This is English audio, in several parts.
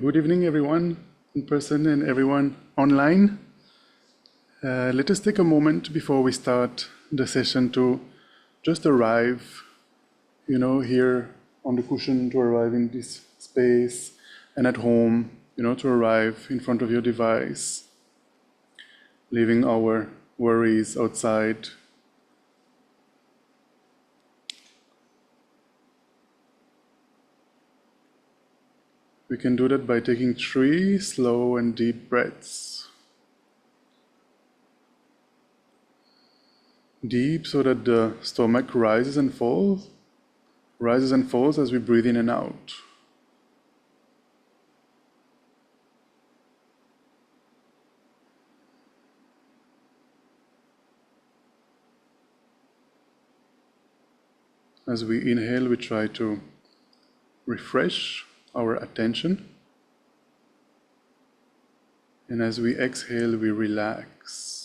Good evening, everyone in person and everyone online. Let us take a moment before we start the session to just arrive, here on the cushion, to arrive in this space, and at home, to arrive in front of your device, leaving our worries outside. We can do that by taking 3 slow and deep breaths. Deep so that the stomach rises and falls as we breathe in and out. As we inhale, we try to refresh our attention, and as we exhale, we relax.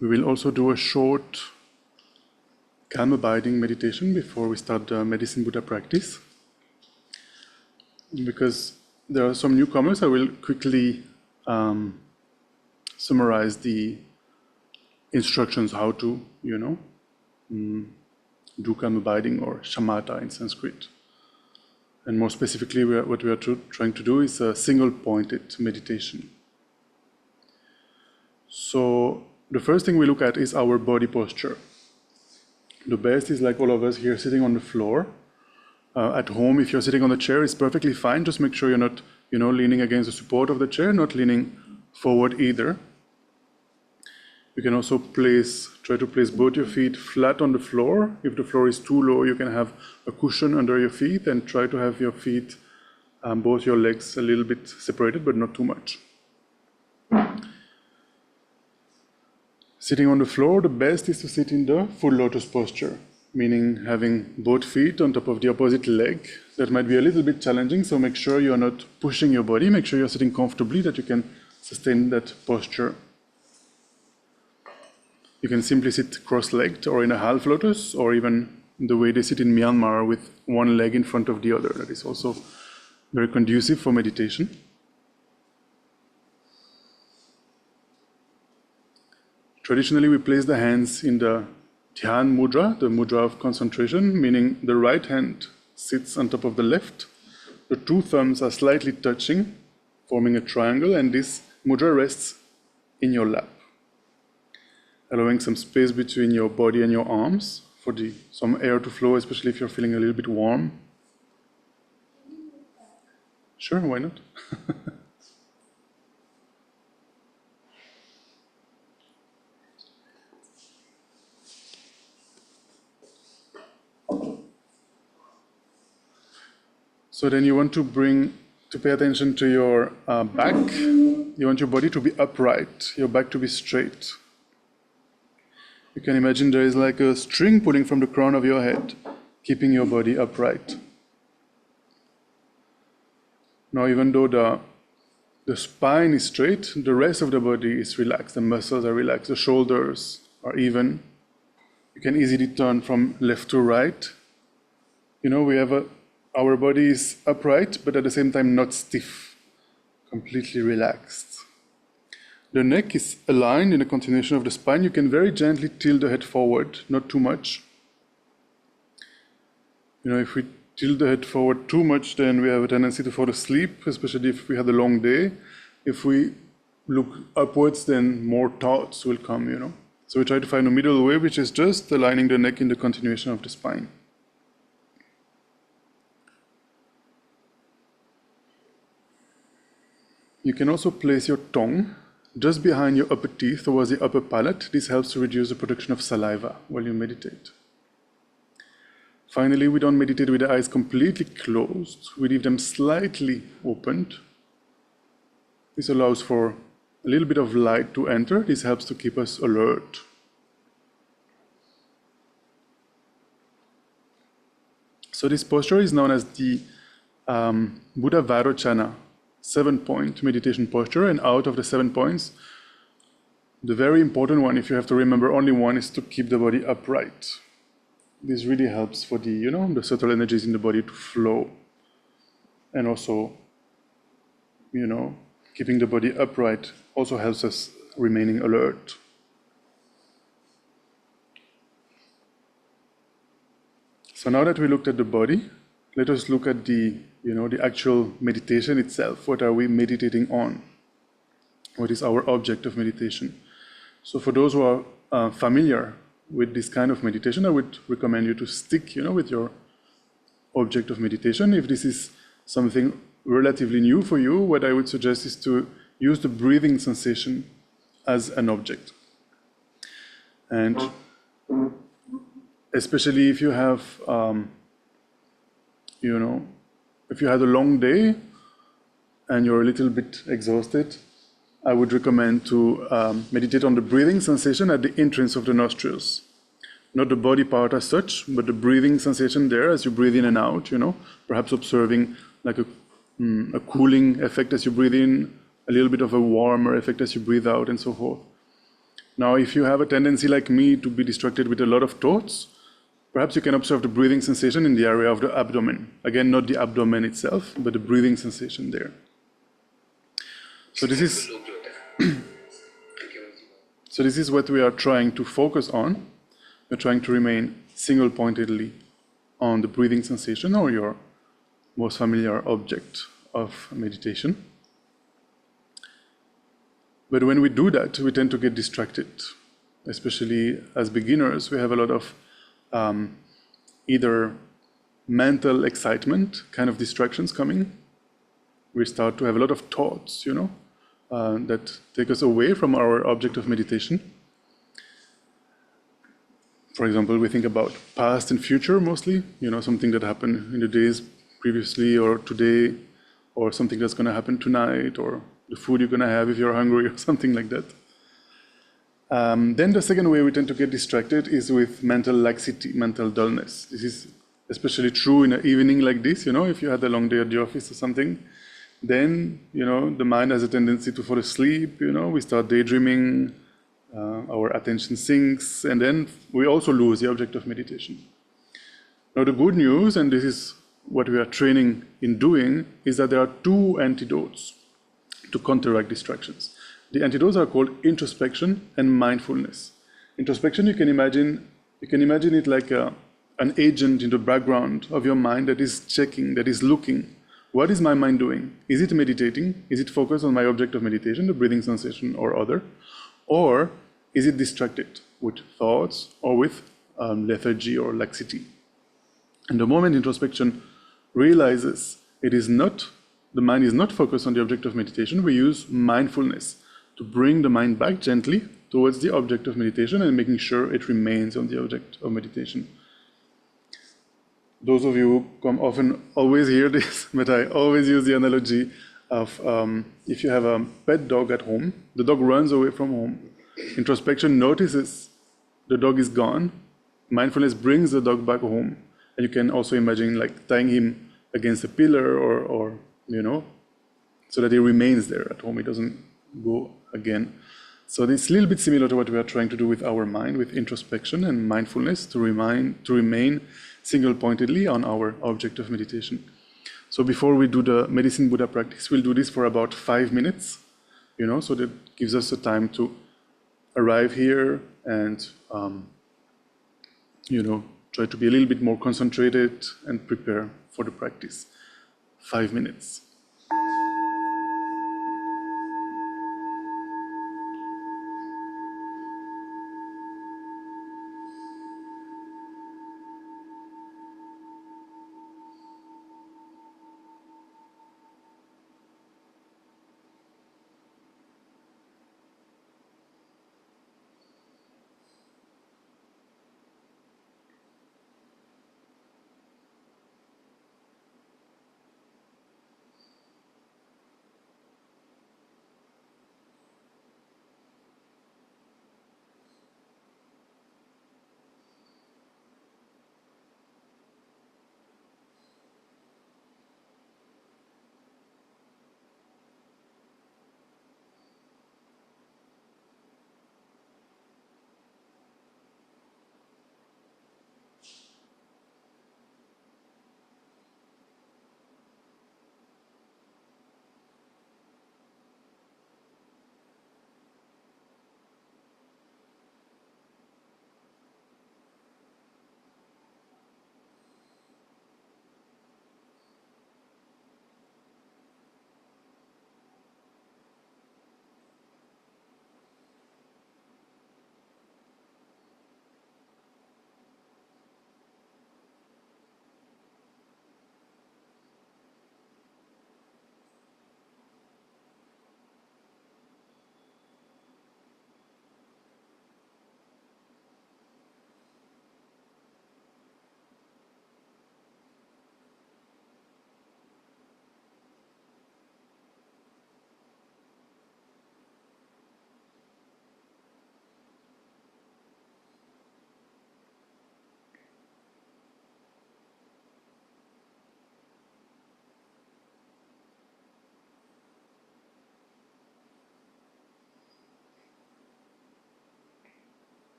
We will also do a short calm abiding meditation before we start the Medicine Buddha practice. Because there are some newcomers, I will quickly summarize the instructions how to, do calm abiding, or shamatha in Sanskrit. And more specifically, what we are trying to do is a single-pointed meditation. So the first thing we look at is our body posture. The best is, like all of us here, sitting on the floor. At home, if you're sitting on the chair, it's perfectly fine. Just make sure you're not, leaning against the support of the chair, not leaning forward either. You can also try to place both your feet flat on the floor. If the floor is too low, you can have a cushion under your feet, and try to have your feet, both your legs, a little bit separated, but not too much. Sitting on the floor, the best is to sit in the full lotus posture, meaning having both feet on top of the opposite leg. That might be a little bit challenging, so make sure you're not pushing your body. Make sure you're sitting comfortably, that you can sustain that posture. You can simply sit cross-legged or in a half lotus, or even the way they sit in Myanmar with one leg in front of the other. That is also very conducive for meditation. Traditionally, we place the hands in the Dhyan mudra, the mudra of concentration, meaning the right hand sits on top of the left. The 2 thumbs are slightly touching, forming a triangle, and this mudra rests in your lap, allowing some space between your body and your arms for some air to flow, especially if you're feeling a little bit warm. Sure, why not? So then you want to pay attention to your back. You want your body to be upright, your back to be straight. You can imagine there is like a string pulling from the crown of your head, keeping your body upright. Now, even though the spine is straight, the rest of the body is relaxed. The muscles are relaxed, the shoulders are even. You can easily turn from left to right. Our body is upright, but at the same time not stiff, completely relaxed. The neck is aligned in the continuation of the spine. You can very gently tilt the head forward, not too much. If we tilt the head forward too much, then we have a tendency to fall asleep, especially if we had a long day. If we look upwards, then more thoughts will come, So we try to find a middle way, which is just aligning the neck in the continuation of the spine. You can also place your tongue just behind your upper teeth towards the upper palate. This helps to reduce the production of saliva while you meditate. Finally, we don't meditate with the eyes completely closed. We leave them slightly opened. This allows for a little bit of light to enter. This helps to keep us alert. So this posture is known as the Buddha Vairochana 7-point meditation posture. And out of the 7 points, the very important one, if you have to remember only one, is to keep the body upright. This really helps for the, the subtle energies in the body to flow. And also, keeping the body upright also helps us remaining alert. So now that we looked at the body, let us look at the actual meditation itself. What are we meditating on? What is our object of meditation? So for those who are familiar with this kind of meditation, I would recommend you to stick, with your object of meditation. If this is something relatively new for you, what I would suggest is to use the breathing sensation as an object. And especially if you have, if you had a long day and you're a little bit exhausted, I would recommend to meditate on the breathing sensation at the entrance of the nostrils. Not the body part as such, but the breathing sensation there as you breathe in and out, perhaps observing like a cooling effect as you breathe in, a little bit of a warmer effect as you breathe out, and so forth. Now, if you have a tendency like me to be distracted with a lot of thoughts, perhaps you can observe the breathing sensation in the area of the abdomen. Again, not the abdomen itself, but the breathing sensation there. So this is what we are trying to focus on. We're trying to remain single-pointedly on the breathing sensation, or your most familiar object of meditation. But when we do that, we tend to get distracted. Especially as beginners, we have a lot of either mental excitement, kind of distractions coming. We start to have a lot of thoughts, that take us away from our object of meditation. For example, we think about past and future mostly, something that happened in the days previously or today, or something that's going to happen tonight, or the food you're going to have if you're hungry, or something like that. Then the second way we tend to get distracted is with mental laxity, mental dullness. This is especially true in an evening like this, if you had a long day at the office or something, then, the mind has a tendency to fall asleep, we start daydreaming, our attention sinks, and then we also lose the object of meditation. Now, the good news, and this is what we are training in doing, is that there are 2 antidotes to counteract distractions. The antidotes are called introspection and mindfulness. Introspection, you can imagine it like an agent in the background of your mind that is checking, that is looking. What is my mind doing? Is it meditating? Is it focused on my object of meditation, the breathing sensation or other? Or is it distracted with thoughts or with lethargy or laxity? And the moment introspection realizes the mind is not focused on the object of meditation, we use mindfulness to bring the mind back gently towards the object of meditation and making sure it remains on the object of meditation. Those of you who come often always hear this, but I always use the analogy of if you have a pet dog at home, the dog runs away from home. Introspection notices the dog is gone. Mindfulness brings the dog back home. And you can also imagine like tying him against a pillar or so that he remains there at home. He doesn't go again. So it's a little bit similar to what we are trying to do with our mind, with introspection and mindfulness to remain single-pointedly on our object of meditation. So before we do the Medicine Buddha practice, we'll do this for about 5 minutes, so that gives us the time to arrive here and, try to be a little bit more concentrated and prepare for the practice. 5 minutes.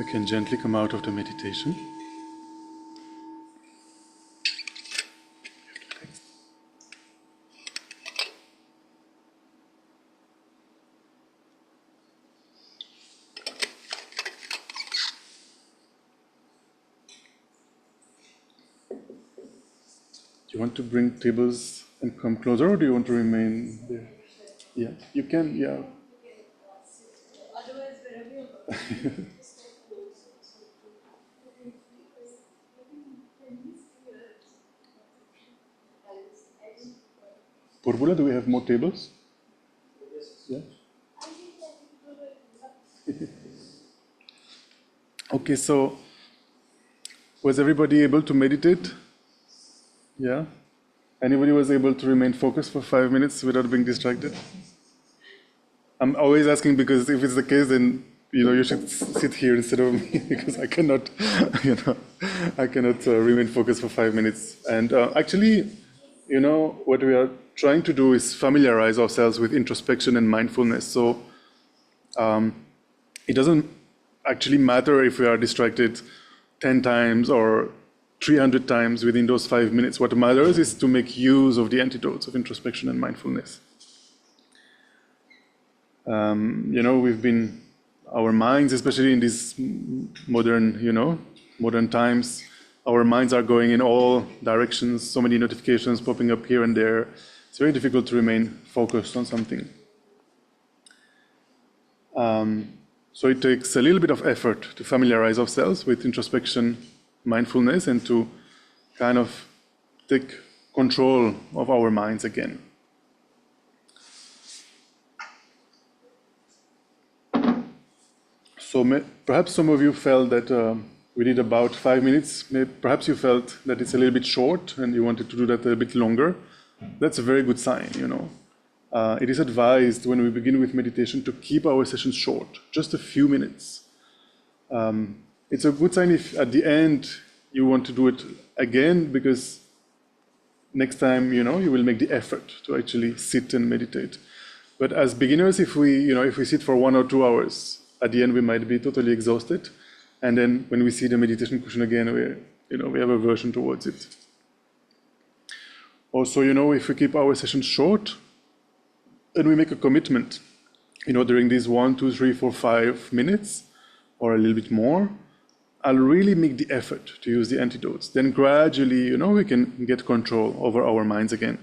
we can gently come out of the meditation. Do you want to bring tables and come closer, or do you want to remain there? Yeah, you can, yeah. Otherwise, wherever you're going. Purbula, do we have more tables? Yeah. Okay, so was everybody able to meditate? Yeah? Anybody was able to remain focused for 5 minutes without being distracted? I'm always asking because if it's the case, then you should sit here instead of me because I cannot, I cannot remain focused for 5 minutes. And actually, what we are trying to do is familiarize ourselves with introspection and mindfulness. So it doesn't actually matter if we are distracted 10 times or 300 times within those 5 minutes. What matters is to make use of the antidotes of introspection and mindfulness. Our minds, especially in these modern times, our minds are going in all directions, so many notifications popping up here and there. It's very difficult to remain focused on something. So it takes a little bit of effort to familiarize ourselves with introspection, mindfulness, and to kind of take control of our minds again. So perhaps some of you felt that we did about 5 minutes. Perhaps you felt that it's a little bit short and you wanted to do that a bit longer. That's a very good sign, It is advised when we begin with meditation to keep our sessions short, just a few minutes. It's a good sign if at the end you want to do it again, because next time, you will make the effort to actually sit and meditate. But as beginners, if we sit for 1 or 2 hours, at the end we might be totally exhausted. And then when we see the meditation cushion again, we have aversion towards it. Also, if we keep our sessions short, and we make a commitment, during these 1, 2, 3, 4, 5 minutes, or a little bit more, I'll really make the effort to use the antidotes. Then gradually, we can get control over our minds again.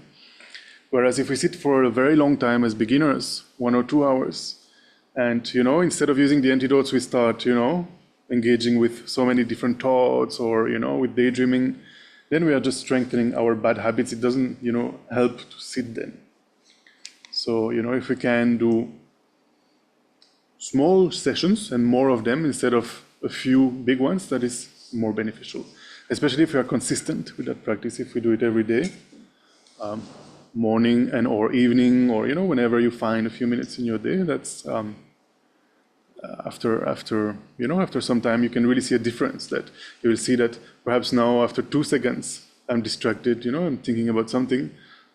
Whereas if we sit for a very long time as beginners, 1 or 2 hours, and, instead of using the antidotes, we start, engaging with so many different thoughts or, with daydreaming, then we are just strengthening our bad habits. It doesn't, help to sit then. So, if we can do small sessions and more of them instead of a few big ones, that is more beneficial, especially if we are consistent with that practice. If we do it every day, morning and or evening, or, whenever you find a few minutes in your day, that's after some time, you can really see a difference. That you will see that perhaps now after 2 seconds, I'm distracted, I'm thinking about something.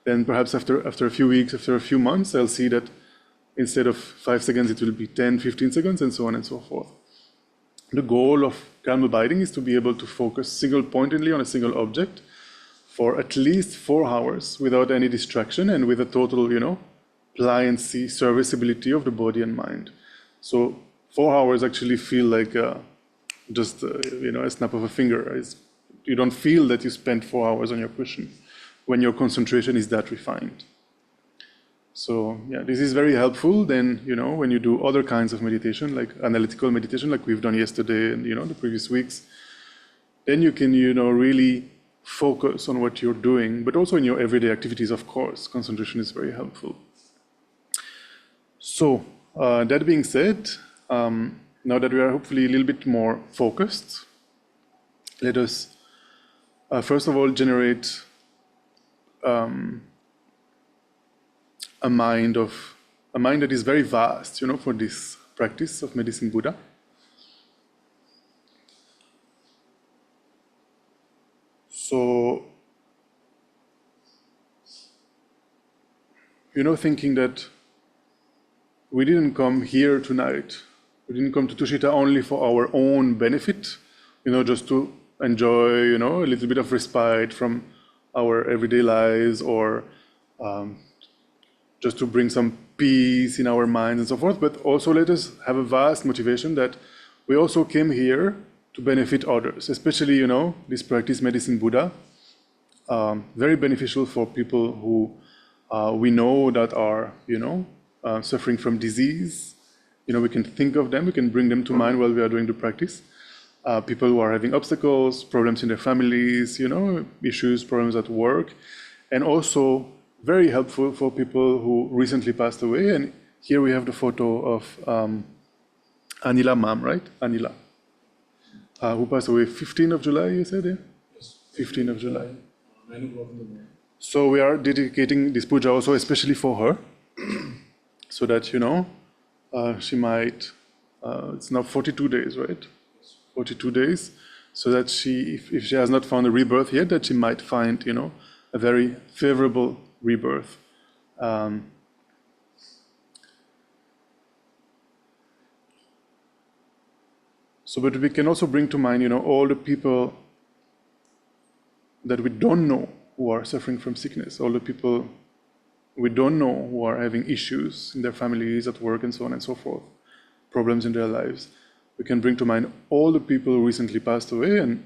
Then perhaps after a few weeks, after a few months, I'll see that instead of 5 seconds, it will be 10, 15 seconds, and so on and so forth. The goal of calm abiding is to be able to focus single-pointedly on a single object for at least 4 hours without any distraction and with a total, pliancy, serviceability of the body and mind. So 4 hours actually feel like just a snap of a finger. You don't feel that you spent 4 hours on your cushion when your concentration is that refined. So yeah, this is very helpful then, when you do other kinds of meditation, like analytical meditation, like we've done yesterday and, the previous weeks, then you can, really focus on what you're doing, but also in your everyday activities, of course, concentration is very helpful. So that being said, now that we are hopefully a little bit more focused, let us first of all generate a mind that is very vast, for this practice of medicine Buddha. So, thinking that we didn't come here tonight We didn't come to Tushita only for our own benefit, just to enjoy, a little bit of respite from our everyday lives, or just to bring some peace in our minds and so forth. But also let us have a vast motivation that we also came here to benefit others, especially, this practice medicine Buddha, very beneficial for people who we know that are, suffering from disease. We can think of them, we can bring them to mind while we are doing the practice. People who are having obstacles, problems in their families, issues, problems at work, and also very helpful for people who recently passed away. And here we have the photo of Anila Mam, right? Anila, who passed away 15th of July, you said, yeah? Yes. 15th of July. 9 o'clock in the morning. So we are dedicating this puja also especially for her, so that, she might, it's now 42 days, right? 42 days, so that she, if she has not found a rebirth yet, that she might find, a very favorable rebirth. But we can also bring to mind, all the people that we don't know who are suffering from sickness, all the people we don't know who are having issues in their families, at work, and so on and so forth, problems in their lives. We can bring to mind all the people who recently passed away, and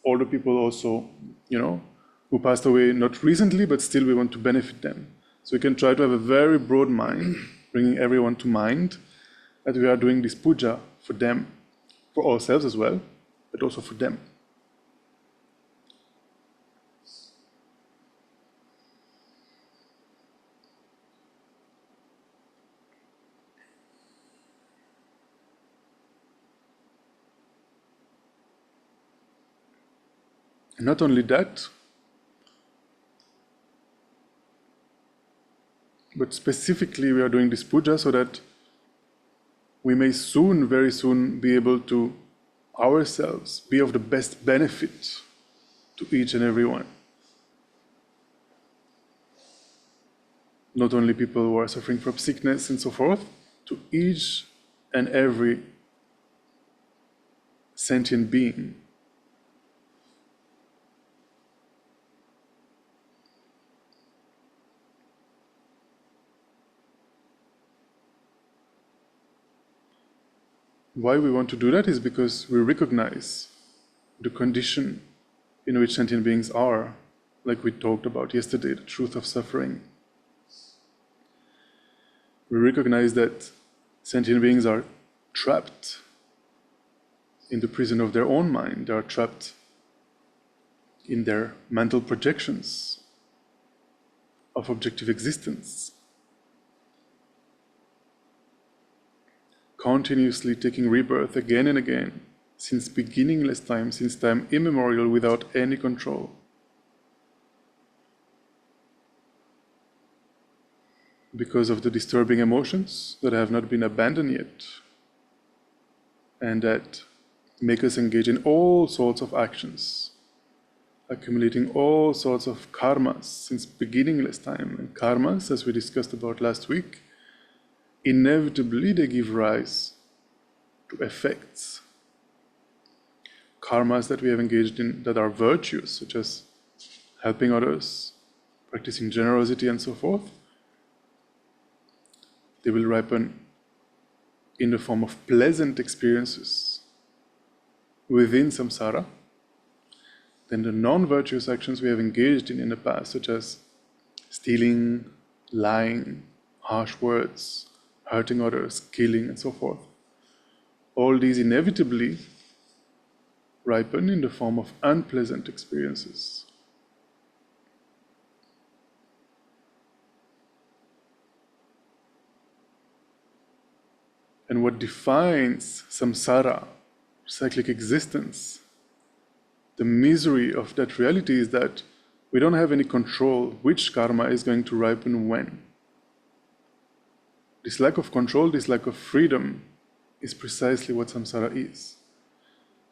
all the people also, who passed away not recently, but still we want to benefit them. So we can try to have a very broad mind, bringing everyone to mind that we are doing this puja for them, for ourselves as well, but also for them. Not only that, but specifically we are doing this puja so that we may soon, very soon, be able to ourselves be of the best benefit to each and every one. Not only people who are suffering from sickness and so forth, to each and every sentient being. Why we want to do that is because we recognize the condition in which sentient beings are, like we talked about yesterday, the truth of suffering. We recognize that sentient beings are trapped in the prison of their own mind. They are trapped in their mental projections of objective existence, continuously taking rebirth again and again, since beginningless time, since time immemorial, without any control. Because of the disturbing emotions that have not been abandoned yet, and that make us engage in all sorts of actions, accumulating all sorts of karmas since beginningless time. And karmas, as we discussed about last week, inevitably they give rise to effects. Karmas that we have engaged in that are virtues, such as helping others, practicing generosity, and so forth, they will ripen in the form of pleasant experiences within samsara. Then the non-virtuous actions we have engaged in the past, such as stealing, lying, harsh words, hurting others, killing, and so forth, all these inevitably ripen in the form of unpleasant experiences. And what defines samsara, cyclic existence, the misery of that reality, is that we don't have any control which karma is going to ripen when. This lack of control, this lack of freedom, is precisely what samsara is.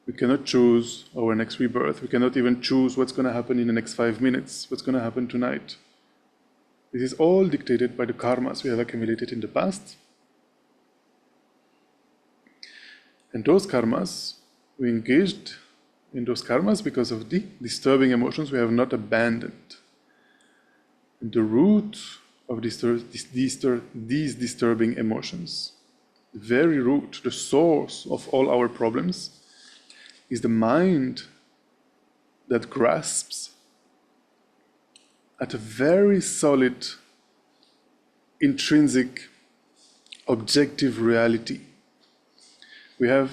We cannot choose our next rebirth. We cannot even choose what's going to happen in the next 5 minutes, what's going to happen tonight. This is all dictated by the karmas we have accumulated in the past. And those karmas, we engaged in those karmas because of the disturbing emotions we have not abandoned. And the root of these disturbing emotions, the very root, the source of all our problems, is the mind that grasps at a very solid, intrinsic, objective reality. We have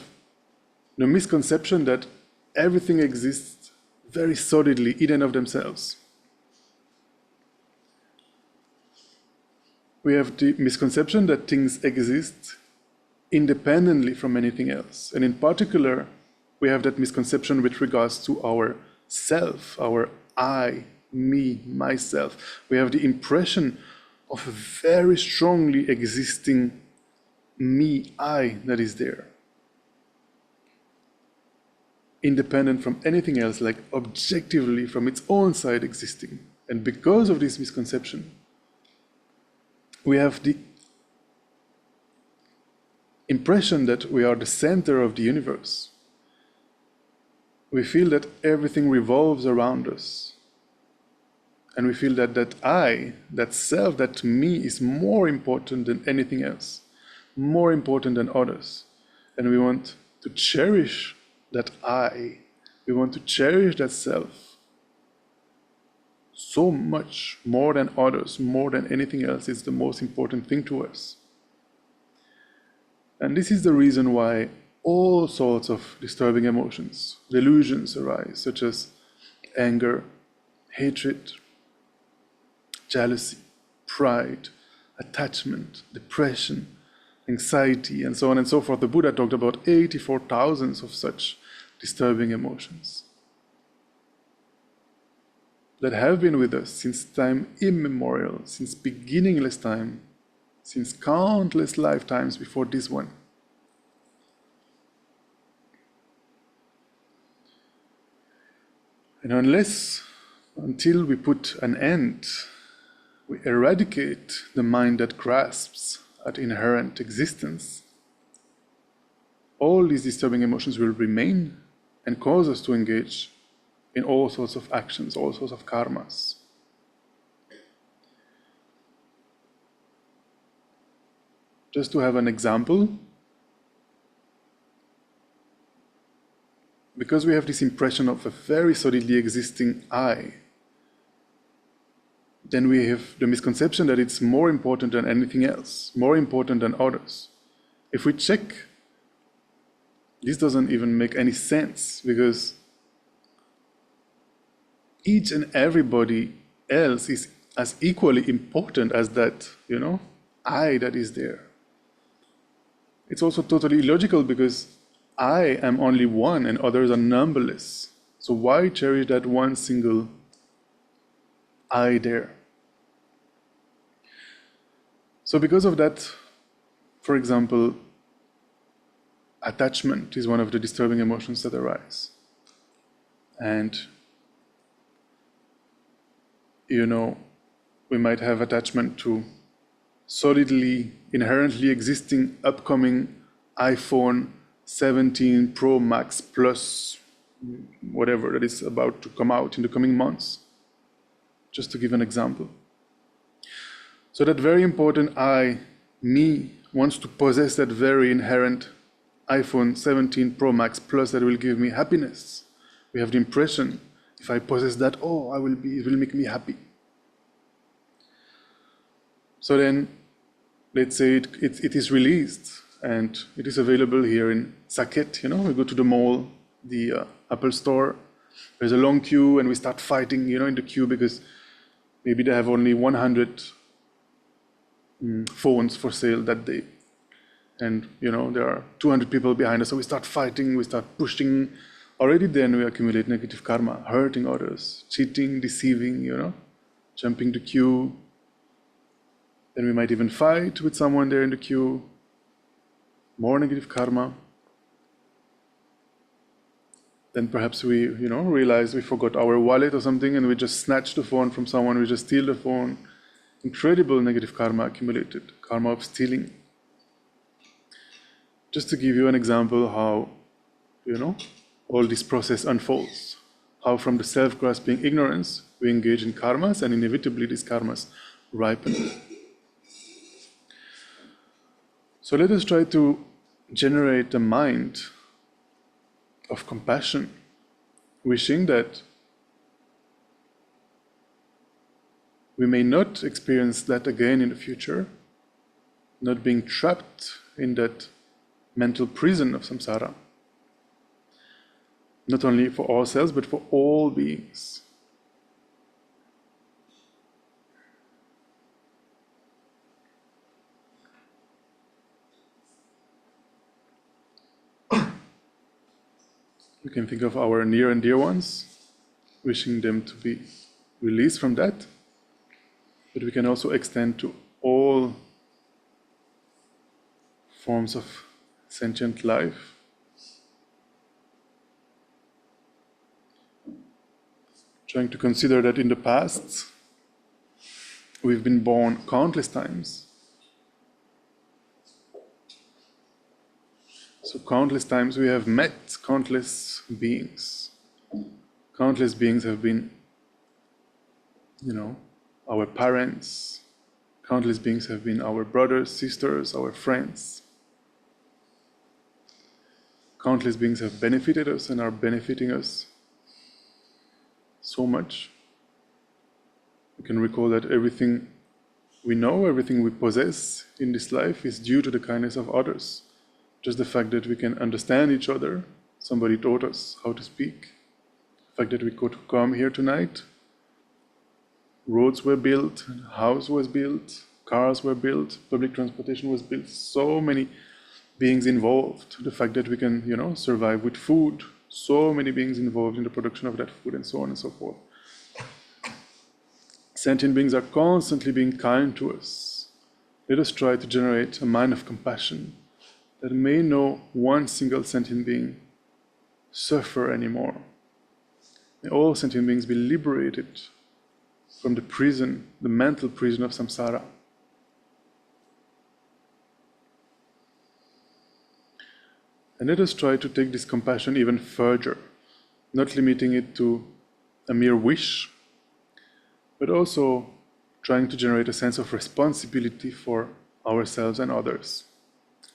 the misconception that everything exists very solidly in and of themselves. We have the misconception that things exist independently from anything else. And in particular, we have that misconception with regards to our self, our I, me, myself. We have the impression of a very strongly existing me, I that is there, independent from anything else, like objectively from its own side existing. And because of this misconception, we have the impression that we are the center of the universe. We feel that everything revolves around us. And we feel that that I, that self, that me is more important than anything else, more important than others. And we want to cherish that I. We want to cherish that self so much more than others, more than anything else. It's the most important thing to us. And this is the reason why all sorts of disturbing emotions, delusions arise, such as anger, hatred, jealousy, pride, attachment, depression, anxiety, and so on and so forth. The Buddha talked about 84,000 of such disturbing emotions that have been with us since time immemorial, since beginningless time, since countless lifetimes before this one. And until we put an end, we eradicate the mind that grasps at inherent existence, all these disturbing emotions will remain and cause us to engage in all sorts of actions, all sorts of karmas. Just to have an example, because we have this impression of a very solidly existing I, then we have the misconception that it's more important than anything else, more important than others. If we check, this doesn't even make any sense, because each and everybody else is as equally important as that, I that is there. It's also totally illogical, because I am only one and others are numberless. So why cherish that one single I there? So because of that, for example, attachment is one of the disturbing emotions that arise. And, we might have attachment to solidly, inherently existing upcoming iPhone 17 Pro Max Plus, whatever that is about to come out in the coming months, just to give an example. So that very important I, me, wants to possess that very inherent iPhone 17 Pro Max Plus that will give me happiness. We have the impression, if I possess that, it will make me happy. So then, let's say it is released and it is available here in Saket. We go to the mall, the Apple store. There's a long queue and we start fighting, in the queue, because maybe they have only 100 phones for sale that day. And, there are 200 people behind us. So we start fighting, we start pushing. Already then we accumulate negative karma, hurting others, cheating, deceiving, jumping the queue. Then we might even fight with someone there in the queue. More negative karma. Then perhaps we, realize we forgot our wallet or something and we just snatch the phone from someone, we just steal the phone. Incredible negative karma accumulated, karma of stealing. Just to give you an example how, all this process unfolds. How from the self-grasping ignorance, we engage in karmas, and inevitably these karmas ripen. So let us try to generate a mind of compassion, wishing that we may not experience that again in the future, not being trapped in that mental prison of samsara, not only for ourselves, but for all beings. We can think of our near and dear ones, wishing them to be released from that, but we can also extend to all forms of sentient life. Trying to consider that in the past, we've been born countless times. So countless times we have met countless beings. Countless beings have been, our parents. Countless beings have been our brothers, sisters, our friends. Countless beings have benefited us and are benefiting us so much. We can recall that everything we know, everything we possess in this life is due to the kindness of others. Just the fact that we can understand each other, somebody taught us how to speak. The fact that we could come here tonight, roads were built, house was built, cars were built, public transportation was built, so many beings involved. The fact that we can, survive with food, so many beings involved in the production of that food, and so on and so forth. Sentient beings are constantly being kind to us. Let us try to generate a mind of compassion that may no one single sentient being suffer anymore. May all sentient beings be liberated from the prison, the mental prison of samsara. And let us try to take this compassion even further, not limiting it to a mere wish, but also trying to generate a sense of responsibility for ourselves and others.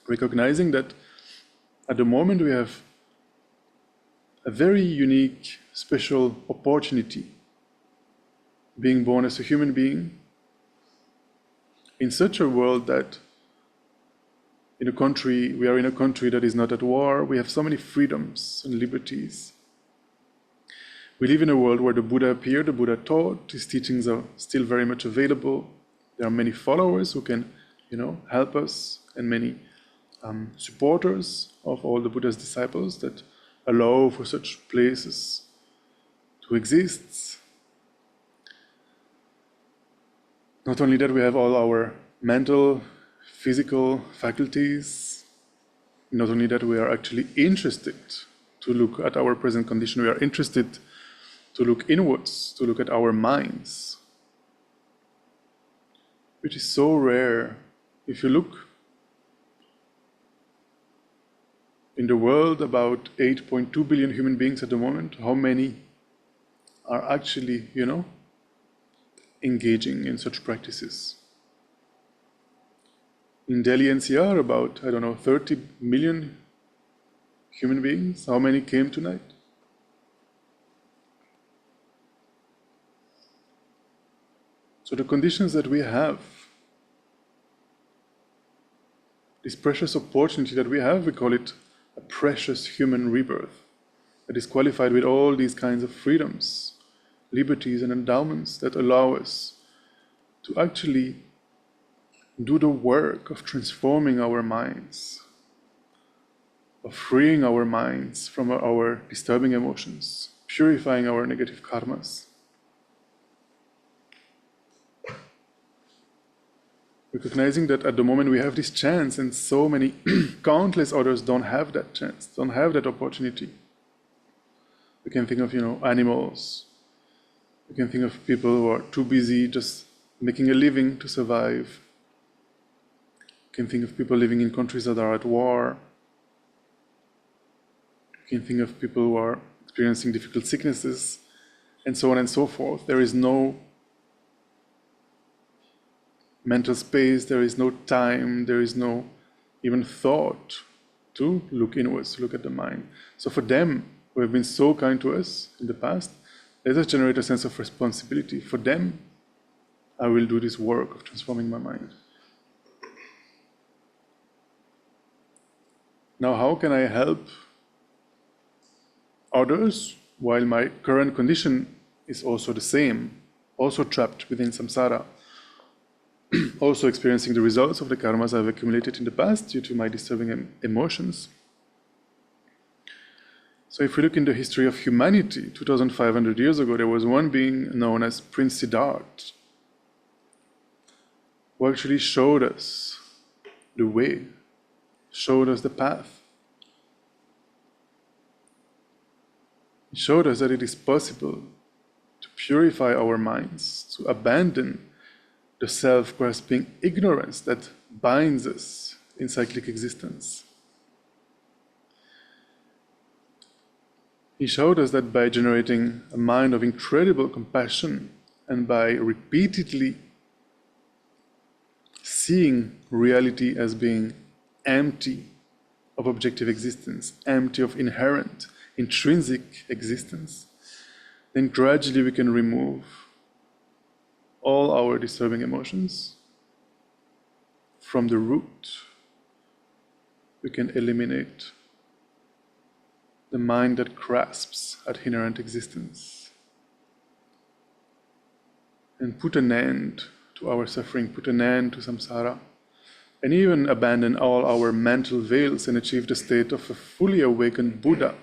Recognizing that at the moment we have a very unique, special opportunity, being born as a human being in such a world that we are in a country that is not at war. We have so many freedoms and liberties. We live in a world where the Buddha appeared, the Buddha taught, his teachings are still very much available. There are many followers who can, help us, and many supporters of all the Buddha's disciples that allow for such places to exist. Not only that, we have all our mental, physical faculties. Not only that, we are actually interested to look at our present condition. We are interested to look inwards, to look at our minds, which is so rare. If you look in the world, about 8.2 billion human beings at the moment, how many are actually, engaging in such practices? In Delhi NCR, about, 30 million human beings. How many came tonight? So the conditions that we have, this precious opportunity that we have, we call it a precious human rebirth that is qualified with all these kinds of freedoms, liberties and endowments that allow us to actually do the work of transforming our minds, of freeing our minds from our disturbing emotions, purifying our negative karmas. Recognizing that at the moment we have this chance, and so many, countless others don't have that chance, don't have that opportunity. We can think of, animals. We can think of people who are too busy just making a living to survive. We can think of people living in countries that are at war. You can think of people who are experiencing difficult sicknesses, and so on and so forth. There is no mental space, there is no time, there is no even thought to look inwards, to look at the mind. So for them, who have been so kind to us in the past, let us generate a sense of responsibility. For them, I will do this work of transforming my mind. Now, how can I help others while my current condition is also the same, also trapped within samsara, also experiencing the results of the karmas I've accumulated in the past due to my disturbing emotions? So if we look in the history of humanity, 2,500 years ago, there was one being known as Prince Siddhartha, who actually showed us the way, showed us the path. He showed us that it is possible to purify our minds, to abandon the self-grasping ignorance that binds us in cyclic existence. He showed us that by generating a mind of incredible compassion and by repeatedly seeing reality as being empty of objective existence, empty of inherent, intrinsic existence, then gradually we can remove all our disturbing emotions from the root. We can eliminate the mind that grasps at inherent existence and put an end to our suffering, put an end to samsara, and even abandon all our mental veils and achieve the state of a fully awakened Buddha.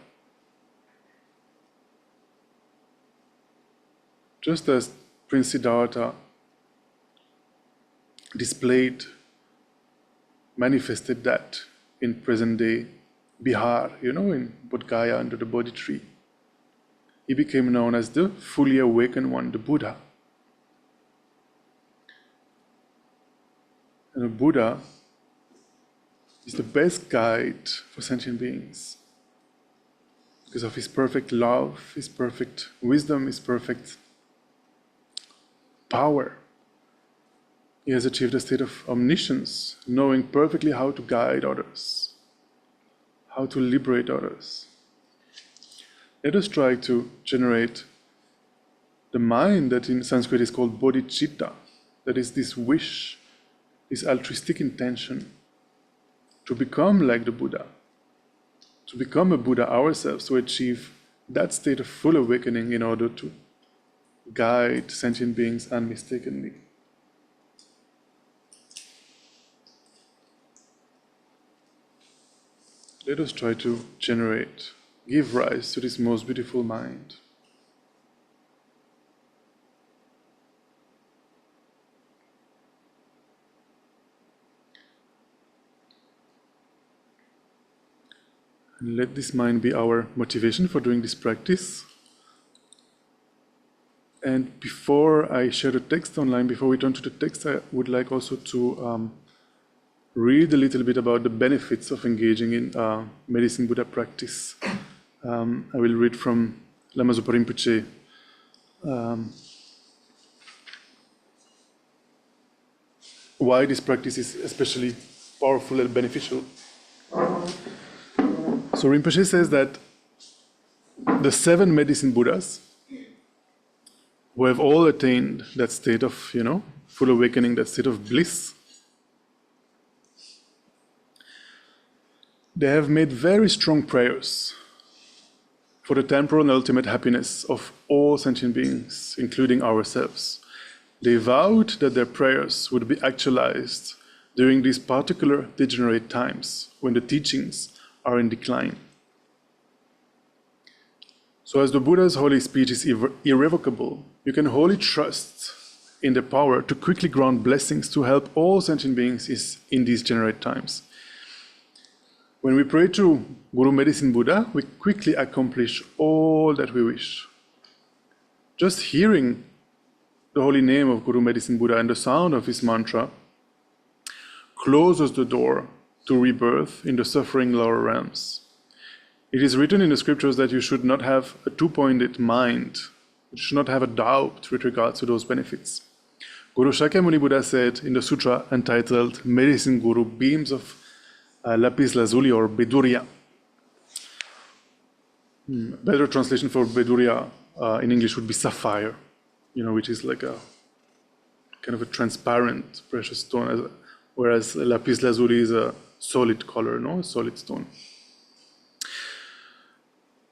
Just as Prince Siddhartha displayed, manifested that in present-day Bihar, in Bodh Gaya under the Bodhi tree. He became known as the fully awakened one, the Buddha. And a Buddha is the best guide for sentient beings because of his perfect love, his perfect wisdom, his perfect power. He has achieved a state of omniscience, knowing perfectly how to guide others, how to liberate others. Let us try to generate the mind that in Sanskrit is called bodhicitta, that is this wish, this altruistic intention to become like the Buddha, to become a Buddha ourselves, to achieve that state of full awakening in order to guide sentient beings unmistakably. Let us try to generate, give rise to this most beautiful mind. And let this mind be our motivation for doing this practice. And before I share the text online, before we turn to the text, I would like also to read a little bit about the benefits of engaging in Medicine Buddha practice. I will read from Lama Zopa Rinpoche. Why this practice is especially powerful and beneficial. So Rinpoche says that the 7 Medicine Buddhas, who have all attained that state of, full awakening, that state of bliss, they have made very strong prayers for the temporal and ultimate happiness of all sentient beings, including ourselves. They vowed that their prayers would be actualized during these particular degenerate times when the teachings are in decline. So as the Buddha's holy speech is irrevocable, you can wholly trust in the power to quickly grant blessings to help all sentient beings in these degenerate times. When we pray to Guru Medicine Buddha, we quickly accomplish all that we wish. Just hearing the holy name of Guru Medicine Buddha and the sound of his mantra closes the door to rebirth in the suffering lower realms. It is written in the scriptures that you should not have a two-pointed mind. You should not have a doubt with regards to those benefits. Guru Shakyamuni Buddha said in the sutra entitled Medicine Guru, Beams of Lapis Lazuli or Beduria. Better translation for Beduria in English would be sapphire, which is like a kind of a transparent precious stone, whereas Lapis Lazuli is a solid color, a solid stone.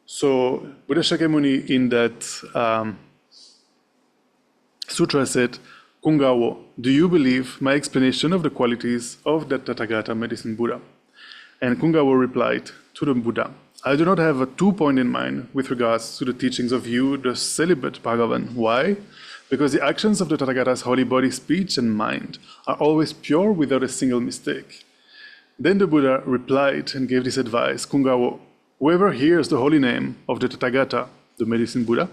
So Buddha Shakyamuni in that sutra said, Kungawo, do you believe my explanation of the qualities of the Tathagata medicine Buddha? And Kungawo replied to the Buddha, I do not have a two-point in mind with regards to the teachings of you, the celibate Bhagavan. Why? Because the actions of the Tathagata's holy body, speech, and mind are always pure without a single mistake. Then the Buddha replied and gave this advice, Kungawo, whoever hears the holy name of the Tathagata, the medicine Buddha,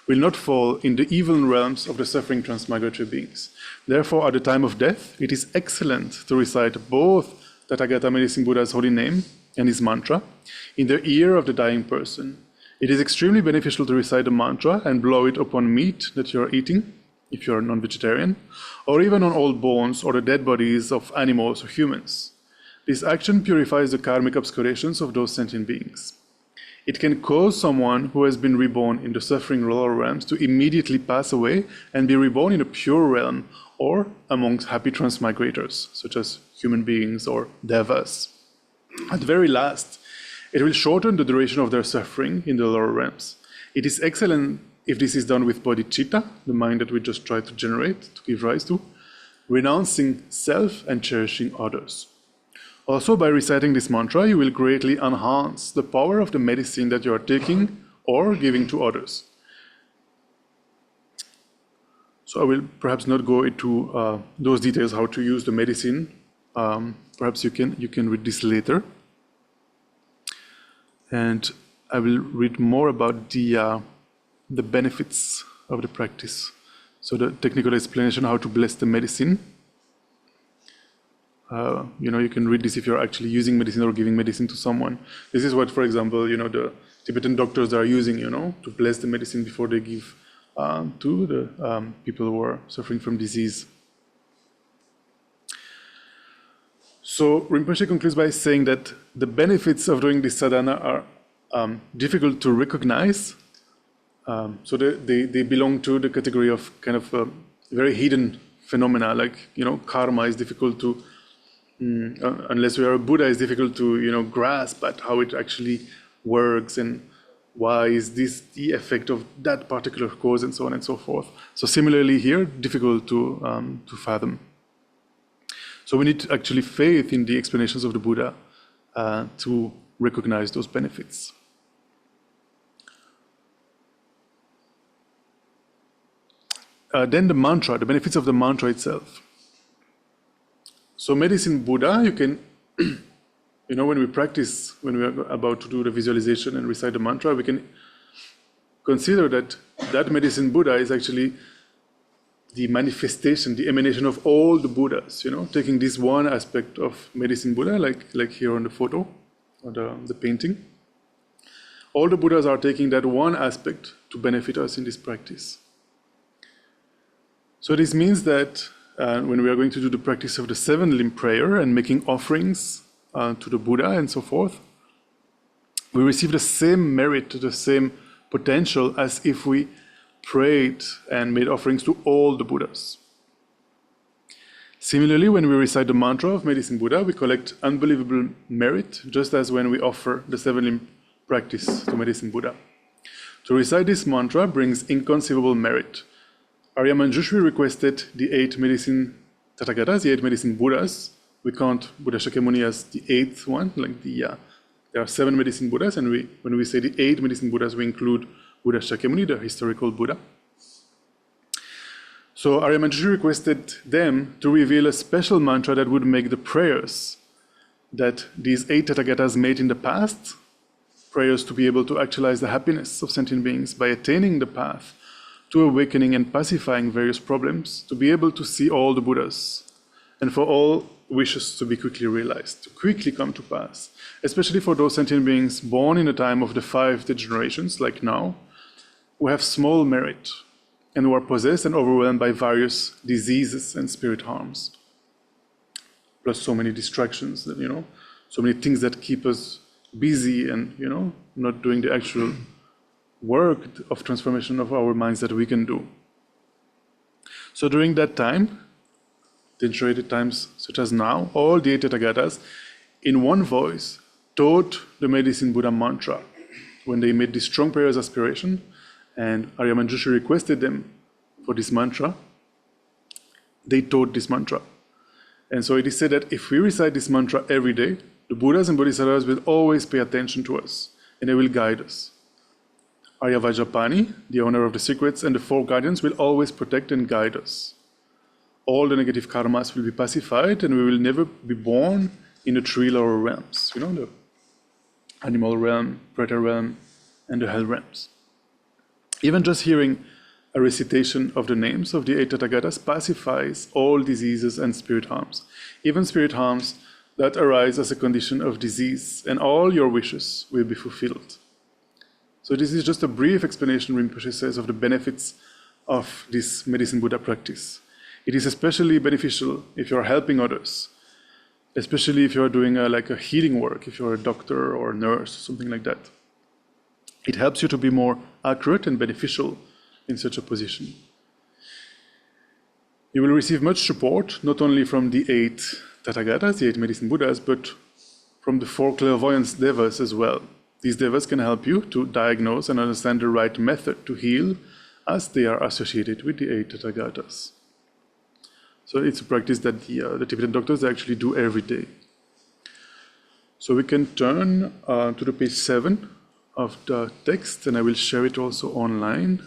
will not fall in the evil realms of the suffering transmigratory beings. Therefore, at the time of death, it is excellent to recite both Tathagata medicine Buddha's holy name and his mantra in the ear of the dying person. It is extremely beneficial to recite the mantra and blow it upon meat that you are eating, if you are non-vegetarian, or even on old bones or the dead bodies of animals or humans. This action purifies the karmic obscurations of those sentient beings. It can cause someone who has been reborn in the suffering lower realms to immediately pass away and be reborn in a pure realm or amongst happy transmigrators, such as human beings or devas. At the very last, it will shorten the duration of their suffering in the lower realms. It is excellent if this is done with bodhicitta, the mind that we just try to generate, to give rise to, renouncing self and cherishing others. Also, by reciting this mantra, you will greatly enhance the power of the medicine that you are taking or giving to others. So I will perhaps not go into those details, how to use the medicine. Perhaps you can read this later. And I will read more about the benefits of the practice. So the technical explanation, how to bless the medicine. You can read this if you're actually using medicine or giving medicine to someone. This is what, for example, the Tibetan doctors are using, to bless the medicine before they give to the people who are suffering from disease. So Rinpoche concludes by saying that the benefits of doing this sadhana are difficult to recognize. So they belong to the category of kind of very hidden phenomena, like, karma is difficult to, unless we are a Buddha, it's difficult to, grasp at how it actually works and why is this the effect of that particular cause and so on and so forth. So similarly here, difficult to fathom. So we need actually faith in the explanations of the Buddha to recognize those benefits. Then the mantra, the benefits of the mantra itself. So medicine Buddha, you can, when we practice, when we are about to do the visualization and recite the mantra, we can consider that medicine Buddha is actually the manifestation, the emanation of all the Buddhas, taking this one aspect of medicine Buddha, like here on the photo or the painting. All the Buddhas are taking that one aspect to benefit us in this practice. So this means that when we are going to do the practice of the 7-limb prayer and making offerings to the Buddha and so forth, we receive the same merit, the same potential as if we prayed and made offerings to all the Buddhas. Similarly, when we recite the mantra of Medicine Buddha, we collect unbelievable merit, just as when we offer the 7-limb practice to Medicine Buddha. To recite this mantra brings inconceivable merit. Arya Manjushri requested the 8 medicine Tathagatas, the 8 medicine Buddhas. We count Buddha Shakyamuni as the 8th one, there are 7 medicine Buddhas, and when we say the 8 medicine Buddhas, we include Buddha Shakyamuni, the historical Buddha. So Arya Manjushri requested them to reveal a special mantra that would make the prayers that these 8 Tathagatas made in the past, prayers to be able to actualize the happiness of sentient beings by attaining the path to awakening and pacifying various problems, to be able to see all the Buddhas, and for all wishes to be quickly realized, to quickly come to pass, especially for those sentient beings born in the time of the 5 degenerations, like now, who have small merit and who are possessed and overwhelmed by various diseases and spirit harms. Plus so many distractions that, so many things that keep us busy and, not doing the actual work of transformation of our minds that we can do. So during that time, the integrated times such as now, all the 8 Tathagatas, in one voice, taught the Medicine Buddha mantra. When they made this strong prayers aspiration, and Arya Manjushri requested them for this mantra, they taught this mantra. And so it is said that if we recite this mantra every day, the Buddhas and Bodhisattvas will always pay attention to us, and they will guide us. Arya Vajrapani, the owner of the secrets, and the 4 guardians will always protect and guide us. All the negative karmas will be pacified, and we will never be born in the 3 lower realms, the animal realm, predator realm, and the hell realms. Even just hearing a recitation of the names of the 8 Tathagatas pacifies all diseases and spirit harms, even spirit harms that arise as a condition of disease, and all your wishes will be fulfilled. So this is just a brief explanation, Rinpoche says, of the benefits of this Medicine Buddha practice. It is especially beneficial if you're helping others, especially if you're doing a healing work, if you're a doctor or a nurse, something like that. It helps you to be more accurate and beneficial in such a position. You will receive much support, not only from the 8 Tathagatas, the 8 Medicine Buddhas, but from the 4 clairvoyance devas as well. These devas can help you to diagnose and understand the right method to heal, as they are associated with the 8 Tathagatas. So it's a practice that the Tibetan doctors actually do every day. So we can turn to the page 7 of the text, and I will share it also online.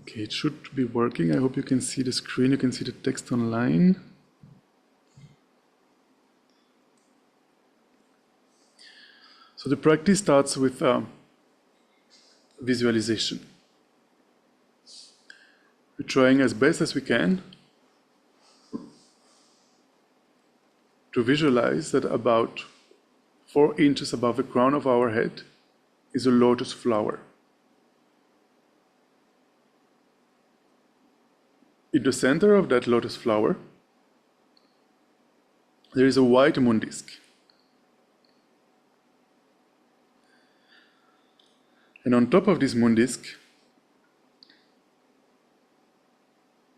Okay, it should be working. I hope you can see the screen, you can see the text online. So the practice starts with visualization. We're trying as best as we can to visualize that about 4 inches above the crown of our head is a lotus flower. In the center of that lotus flower, there is a white moon disk. And on top of this moon disk,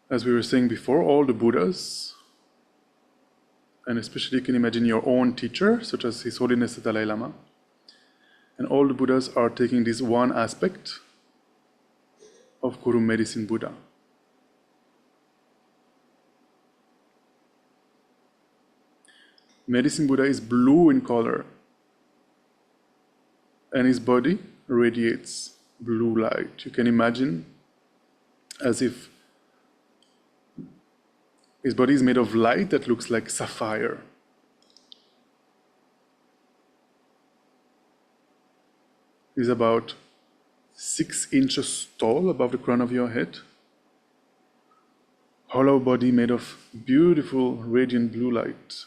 as we were saying before, all the Buddhas, and especially you can imagine your own teacher, such as His Holiness the Dalai Lama, and all the Buddhas are taking this one aspect of Guru Medicine Buddha. Medicine Buddha is blue in color, and his body radiates blue light. You can imagine as if his body is made of light that looks like sapphire. He's about 6 inches tall above the crown of your head. Hollow body made of beautiful radiant blue light.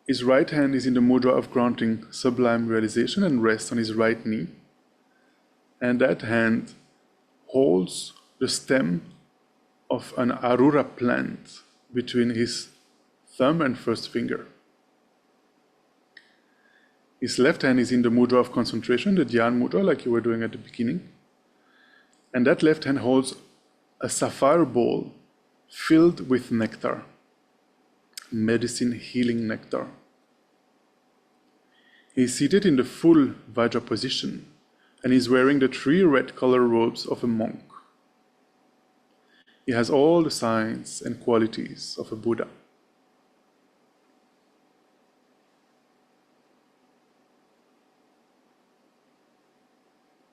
His right hand is in the mudra of granting sublime realization and rests on his right knee. And that hand holds the stem of an arura plant between his thumb and first finger. His left hand is in the mudra of concentration, the Dhyan mudra, like you were doing at the beginning. And that left hand holds a sapphire bowl filled with nectar, medicine healing nectar. He is seated in the full Vajra position and is wearing the 3 red color robes of a monk. He has all the signs and qualities of a Buddha.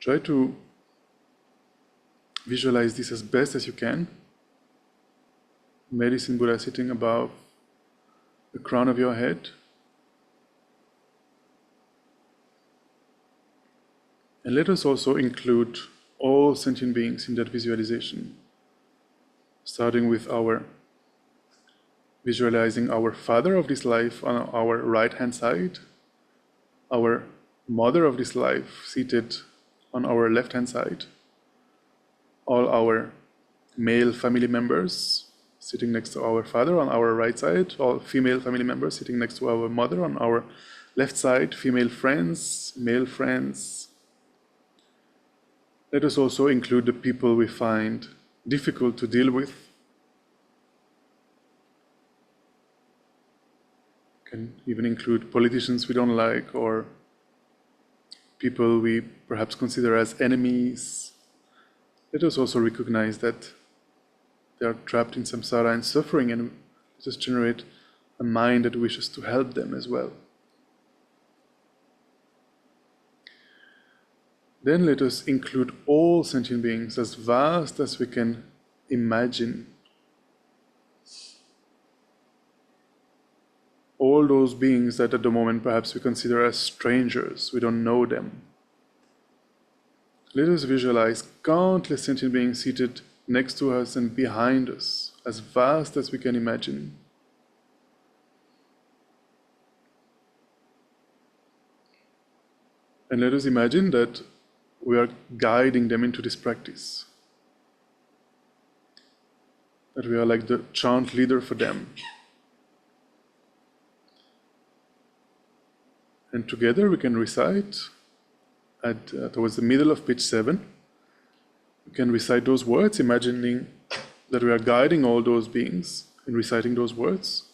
Try to visualize this as best as you can. Medicine Buddha sitting above the crown of your head. And let us also include all sentient beings in that visualization, starting with our visualizing our father of this life on our right hand side, our mother of this life seated on our left hand side, all our male family members sitting next to our father on our right side, all female family members sitting next to our mother on our left side, female friends, male friends. Let us also include the people we find difficult to deal with. Can even include politicians we don't like, or people we perhaps consider as enemies. Let us also recognize that they are trapped in samsara and suffering, and just generate a mind that wishes to help them as well. Then let us include all sentient beings, as vast as we can imagine. All those beings that at the moment perhaps we consider as strangers, we don't know them. Let us visualize countless sentient beings seated next to us and behind us, as vast as we can imagine. And let us imagine that we are guiding them into this practice. That we are like the chant leader for them. And together we can recite towards the middle of page 7. We can recite those words, imagining that we are guiding all those beings in reciting those words,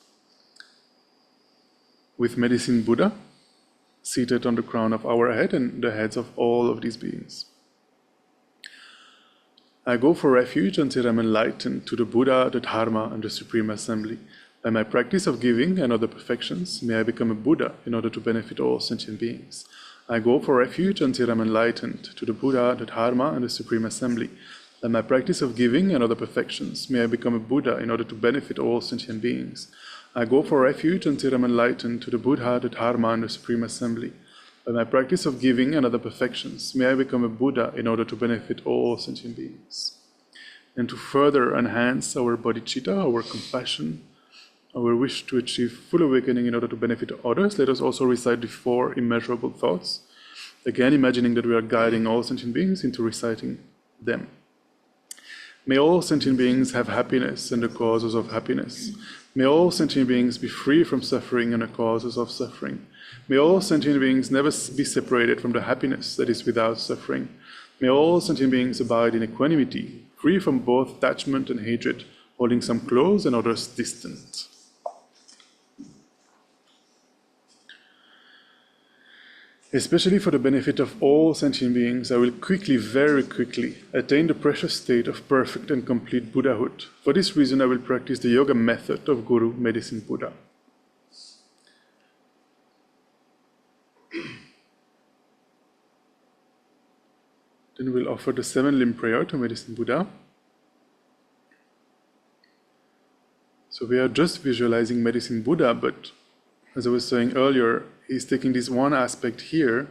with Medicine Buddha seated on the crown of our head and the heads of all of these beings. I go for refuge until I'm enlightened to the Buddha, the Dharma, and the Supreme Assembly. By my practice of giving and other perfections, may I become a Buddha in order to benefit all sentient beings. I go for refuge until I'm enlightened to the Buddha, the Dharma, and the Supreme Assembly. By my practice of giving and other perfections, may I become a Buddha in order to benefit all sentient beings. I go for refuge until I'm enlightened to the Buddha, the Dharma, and the Supreme Assembly. By my practice of giving and other perfections, may I become a Buddha in order to benefit all sentient beings. And to further enhance our bodhicitta, our compassion, our wish to achieve full awakening in order to benefit others, let us also recite the 4 immeasurable thoughts, again imagining that we are guiding all sentient beings into reciting them. May all sentient beings have happiness and the causes of happiness. May all sentient beings be free from suffering and the causes of suffering. May all sentient beings never be separated from the happiness that is without suffering. May all sentient beings abide in equanimity, free from both attachment and hatred, holding some close and others distant. Especially for the benefit of all sentient beings, I will quickly, very quickly, attain the precious state of perfect and complete Buddhahood. For this reason, I will practice the yoga method of Guru Medicine Buddha. Then we'll offer the 7-limb prayer to Medicine Buddha. So we are just visualizing Medicine Buddha, but as I was saying earlier, he's taking this one aspect here.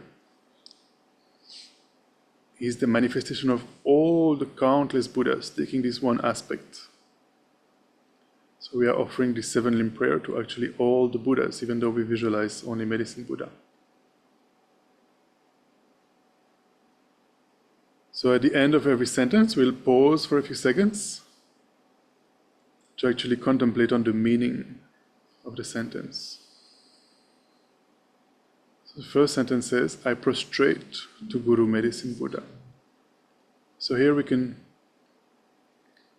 He's the manifestation of all the countless Buddhas, taking this one aspect. So we are offering this 7-limb prayer to actually all the Buddhas, even though we visualize only Medicine Buddha. So at the end of every sentence, we'll pause for a few seconds to actually contemplate on the meaning of the sentence. The first sentence says, I prostrate to Guru Medicine Buddha. So here we can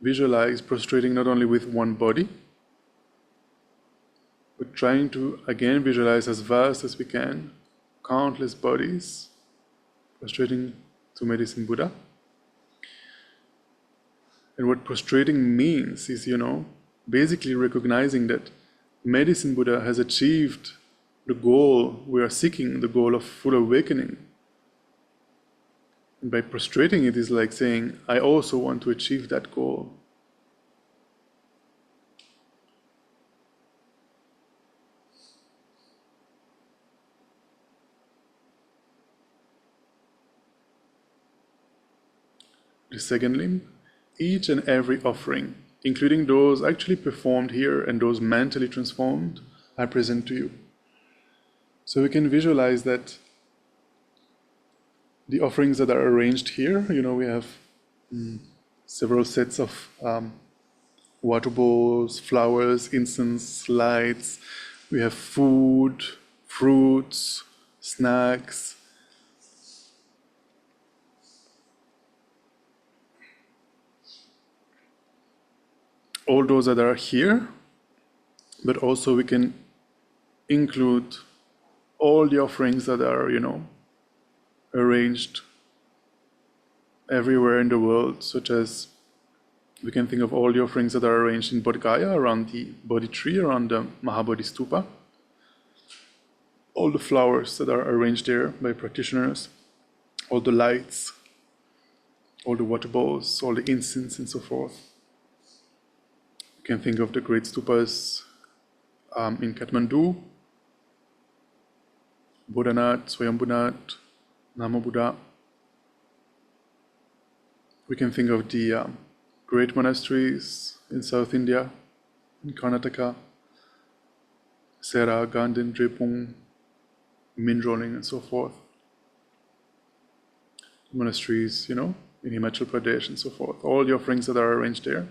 visualize prostrating not only with one body, but trying to again visualize as vast as we can, countless bodies, prostrating to Medicine Buddha. And what prostrating means is, basically recognizing that Medicine Buddha has achieved the goal we are seeking, the goal of full awakening. And by prostrating, it is like saying, I also want to achieve that goal. The second limb, each and every offering, including those actually performed here and those mentally transformed, I present to you. So we can visualize that the offerings that are arranged here, we have several sets of water bowls, flowers, incense, lights. We have food, fruits, snacks. All those that are here, but also we can include all the offerings that are, arranged everywhere in the world, such as we can think of all the offerings that are arranged in Bodh Gaya, around the Bodhi tree, around the Mahabodhi stupa, all the flowers that are arranged there by practitioners, all the lights, all the water bowls, all the incense, and so forth. You can think of the great stupas in Kathmandu, Bodhanath, Swayambhunath, Namo Buddha. We can think of the great monasteries in South India, in Karnataka, Sera, Gandhin, Drepung, Minroling, and so forth. Monasteries, in Himachal Pradesh and so forth. All the offerings that are arranged there.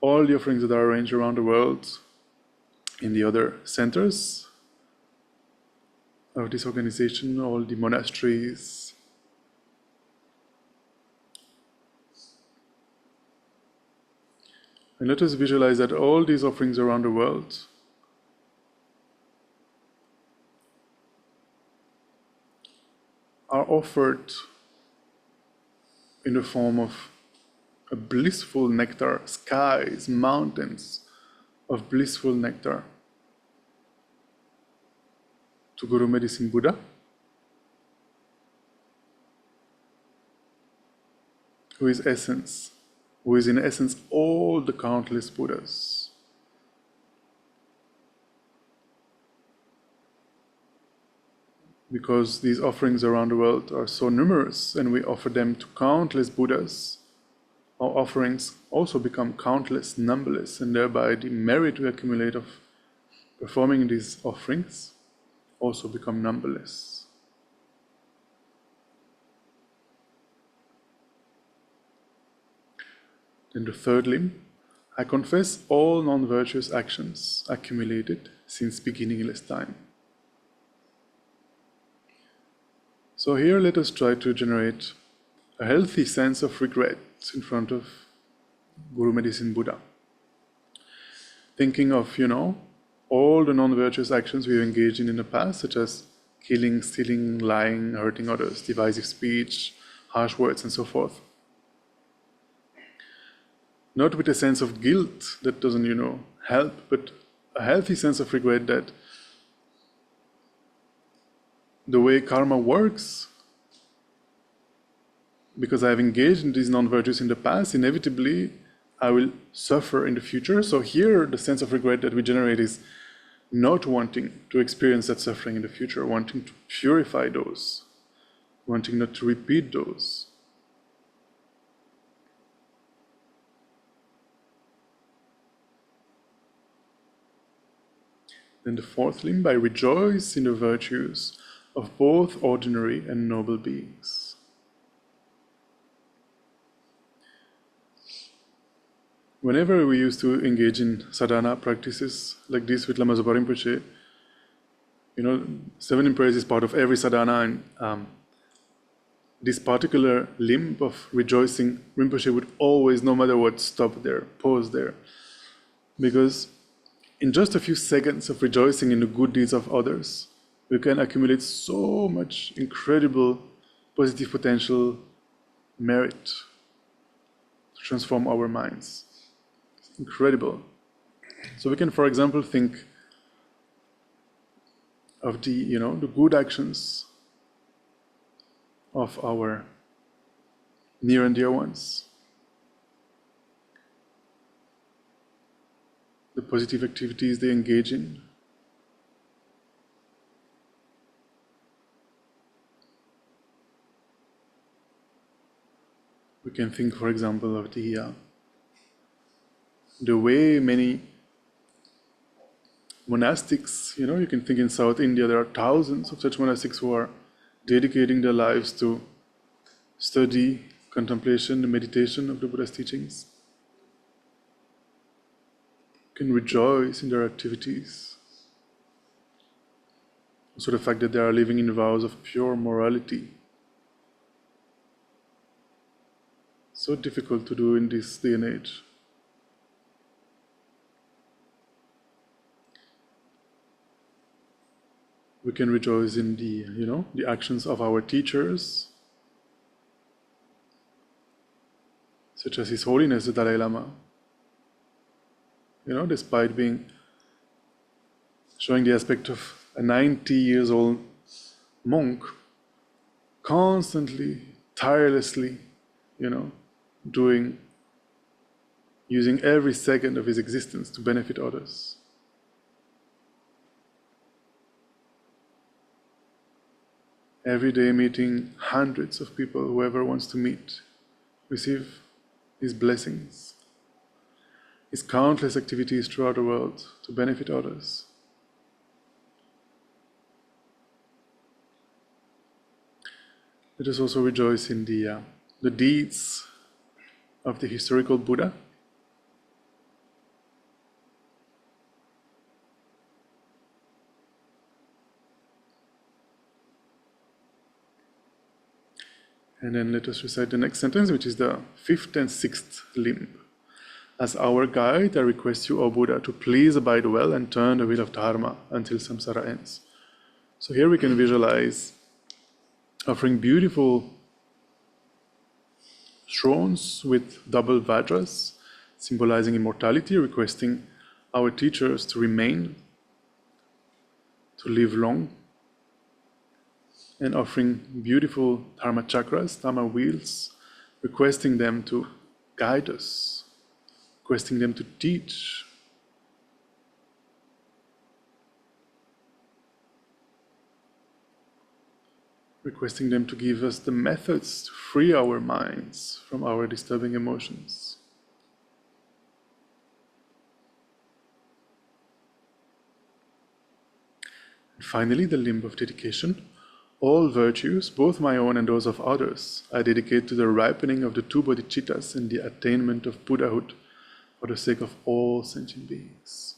All the offerings that are arranged around the world in the other centers of this organization, all the monasteries. And let us visualize that all these offerings around the world are offered in the form of a blissful nectar, skies, mountains of blissful nectar to Guru Medicine Buddha, who is essence, who is in essence all the countless Buddhas. Because these offerings around the world are so numerous and we offer them to countless Buddhas, our offerings also become countless, numberless, and thereby the merit we accumulate of performing these offerings also become numberless. Then the third limb, I confess all non-virtuous actions accumulated since beginningless time. So here let us try to generate a healthy sense of regret in front of Guru Medicine Buddha. Thinking of, all the non-virtuous actions we've engaged in the past, such as killing, stealing, lying, hurting others, divisive speech, harsh words, and so forth. Not with a sense of guilt that doesn't, help, but a healthy sense of regret that the way karma works, because I've engaged in these non-virtues in the past, inevitably I will suffer in the future. So here the sense of regret that we generate is not wanting to experience that suffering in the future, wanting to purify those, wanting not to repeat those. Then the fourth limb, I rejoice in the virtues of both ordinary and noble beings. Whenever we used to engage in sadhana practices like this with Lama Zopa Rinpoche, 7 in praise is part of every sadhana, and this particular limb of rejoicing, Rinpoche would always, no matter what, stop there, pause there. Because in just a few seconds of rejoicing in the good deeds of others, we can accumulate so much incredible positive potential merit to transform our minds. It's incredible. So we can, for example, think of the good actions of our near and dear ones, the positive activities they engage in. We can think, for example, of the way many monastics, you can think in South India, there are thousands of such monastics who are dedicating their lives to study, contemplation, and meditation of the Buddha's teachings. You can rejoice in their activities. Also the fact that they are living in vows of pure morality. So difficult to do in this day and age. We can rejoice in the actions of our teachers, such as His Holiness the Dalai Lama. Despite showing the aspect of a 90 years old monk, constantly, tirelessly, using every second of his existence to benefit others. Every day meeting hundreds of people, whoever wants to meet, receive his blessings, his countless activities throughout the world to benefit others. Let us also rejoice in the deeds of the historical Buddha. And then let us recite the next sentence, which is the fifth and sixth limb. As our guide, I request you, O Buddha, to please abide well and turn the wheel of Dharma until samsara ends. So here we can visualize offering beautiful thrones with double vajras, symbolizing immortality, requesting our teachers to remain, to live long, and offering beautiful Dharma chakras, Dharma wheels, requesting them to guide us, requesting them to teach. Requesting them to give us the methods to free our minds from our disturbing emotions. And finally, the limb of dedication. All virtues, both my own and those of others, I dedicate to the ripening of the two bodhicittas and the attainment of Buddhahood for the sake of all sentient beings.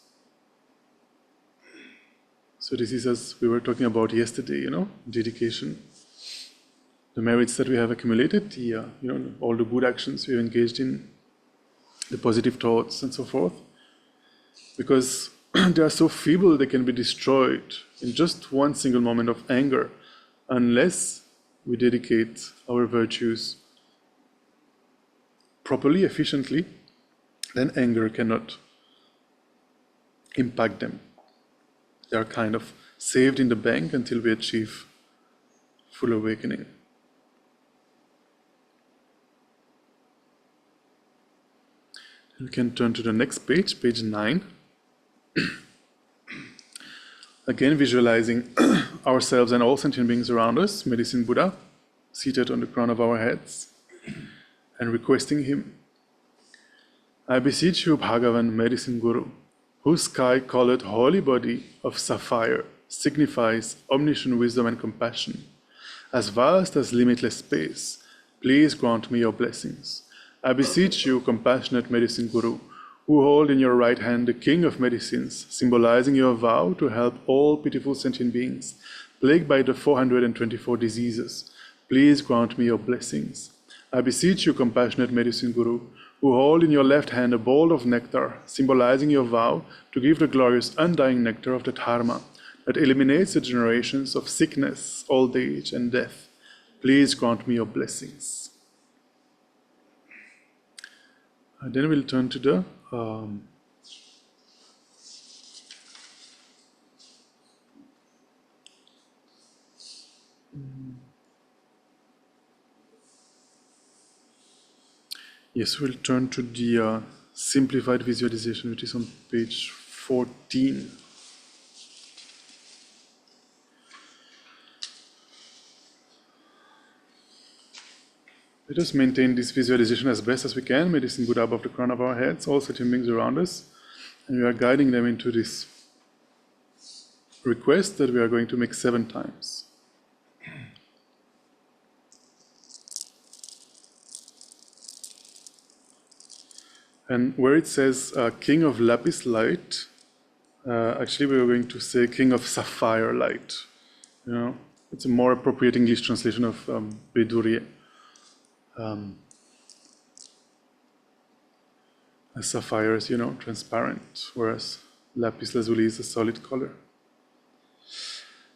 So this is, as we were talking about yesterday, dedication. The merits that we have accumulated, all the good actions we have engaged in, the positive thoughts and so forth. Because they are so feeble, they can be destroyed in just one single moment of anger, unless we dedicate our virtues properly, efficiently, then anger cannot impact them. They are kind of saved in the bank until we achieve full awakening. We can turn to the next page, page 9. Again, visualizing ourselves and all sentient beings around us, Medicine Buddha, seated on the crown of our heads, and requesting him. I beseech you, Bhagavan, Medicine Guru, whose sky-colored holy body of sapphire signifies omniscient wisdom and compassion, as vast as limitless space, please grant me your blessings. I beseech you, compassionate Medicine Guru, who hold in your right hand the king of medicines, symbolizing your vow to help all pitiful sentient beings plagued by the 424 diseases. Please grant me your blessings. I beseech you, compassionate Medicine Guru, who hold in your left hand a bowl of nectar, symbolizing your vow to give the glorious undying nectar of the Dharma that eliminates the generations of sickness, old age, and death. Please grant me your blessings. And then we'll turn to the Yes, we'll turn to the simplified visualization, which is on page 14. Let us maintain this visualization as best as we can. Medicine Buddha above the crown of our heads, all sentient beings around us. And we are guiding them into this request that we are going to make 7 times. And where it says King of Lapis Light, actually we are going to say King of Sapphire Light. You know, it's a more appropriate English translation of Bedurye. Sapphire is, transparent, whereas lapis lazuli is a solid color.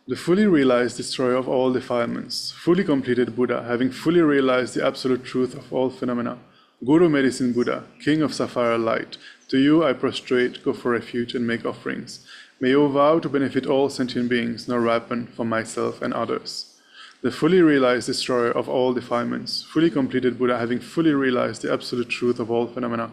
The fully realized destroyer of all defilements, fully completed Buddha, having fully realized the absolute truth of all phenomena, Guru Medicine Buddha, King of Sapphire Light, to you I prostrate, go for refuge, and make offerings. May you vow to benefit all sentient beings, nor ripen for myself and others. The fully realized destroyer of all defilements, fully completed Buddha, having fully realized the absolute truth of all phenomena,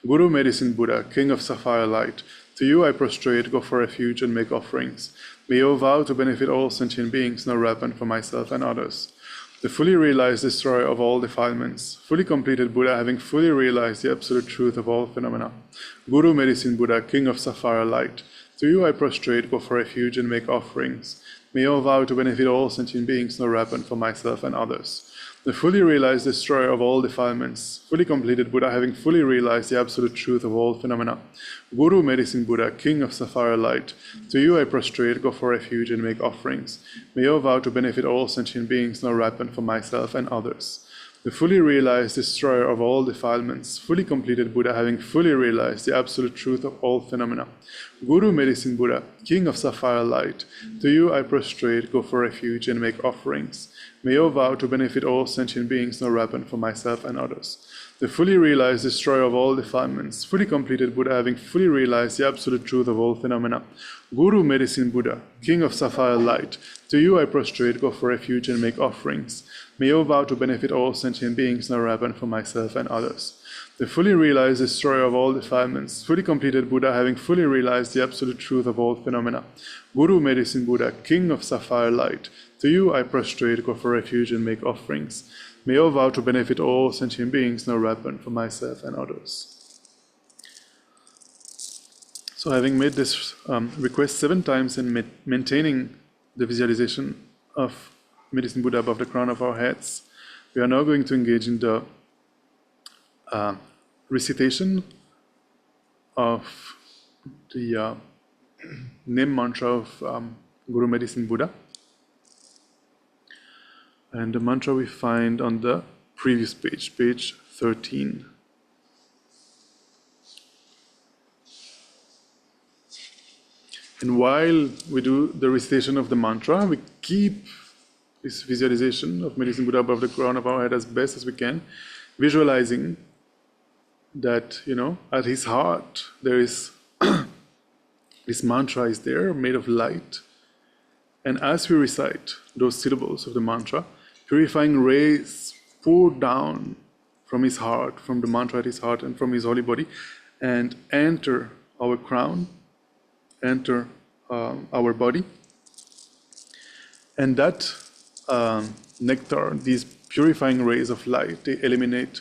Guru Medicine Buddha, King of Sapphire Light, to you I prostrate, go for refuge, and make offerings. May you vow to benefit all sentient beings, nor ripen for myself and others. The fully realized destroyer of all defilements, fully completed Buddha, having fully realized the absolute truth of all phenomena, Guru Medicine Buddha, King of Sapphire Light, to you I prostrate, go for refuge, and make offerings. May you vow to benefit all sentient beings, nor ripen for myself and others. The fully realized destroyer of all defilements, fully completed Buddha, having fully realized the absolute truth of all phenomena, Guru Medicine Buddha, King of Sapphire Light, to you I prostrate, go for refuge, and make offerings. May you vow to benefit all sentient beings, nor ripen for myself and others. The fully realized destroyer of all defilements, fully completed Buddha, having fully realized the absolute truth of all phenomena, Guru Medicine Buddha, King of Sapphire Light, to you I prostrate, go for refuge, and make offerings. May you vow to benefit all sentient beings, nor ripen for myself and others. The fully realized destroyer of all defilements, fully completed Buddha, having fully realized the absolute truth of all phenomena, Guru Medicine Buddha, King of Sapphire Light, to you I prostrate, go for refuge, and make offerings. May you vow to benefit all sentient beings, nor ripen for myself and others. The fully realized destroyer of all defilements, fully completed Buddha, having fully realized the absolute truth of all phenomena, Guru Medicine Buddha, King of Sapphire Light, to you I prostrate, go for refuge, and make offerings. May you vow to benefit all sentient beings, nor ripen for myself and others. So having made this request 7 times and maintaining the visualization of Medicine Buddha above the crown of our heads, we are now going to engage in the recitation of the name mantra of Guru Medicine Buddha. And the mantra we find on the previous page, page 13. And while we do the recitation of the mantra, we keep this visualization of Medicine Buddha above the crown of our head as best as we can, visualizing that, at his heart, there is this mantra is there, made of light. And as we recite those syllables of the mantra, purifying rays pour down from his heart, from the mantra at his heart, and from his holy body, and enter our crown, enter our body. And that nectar, these purifying rays of light, they eliminate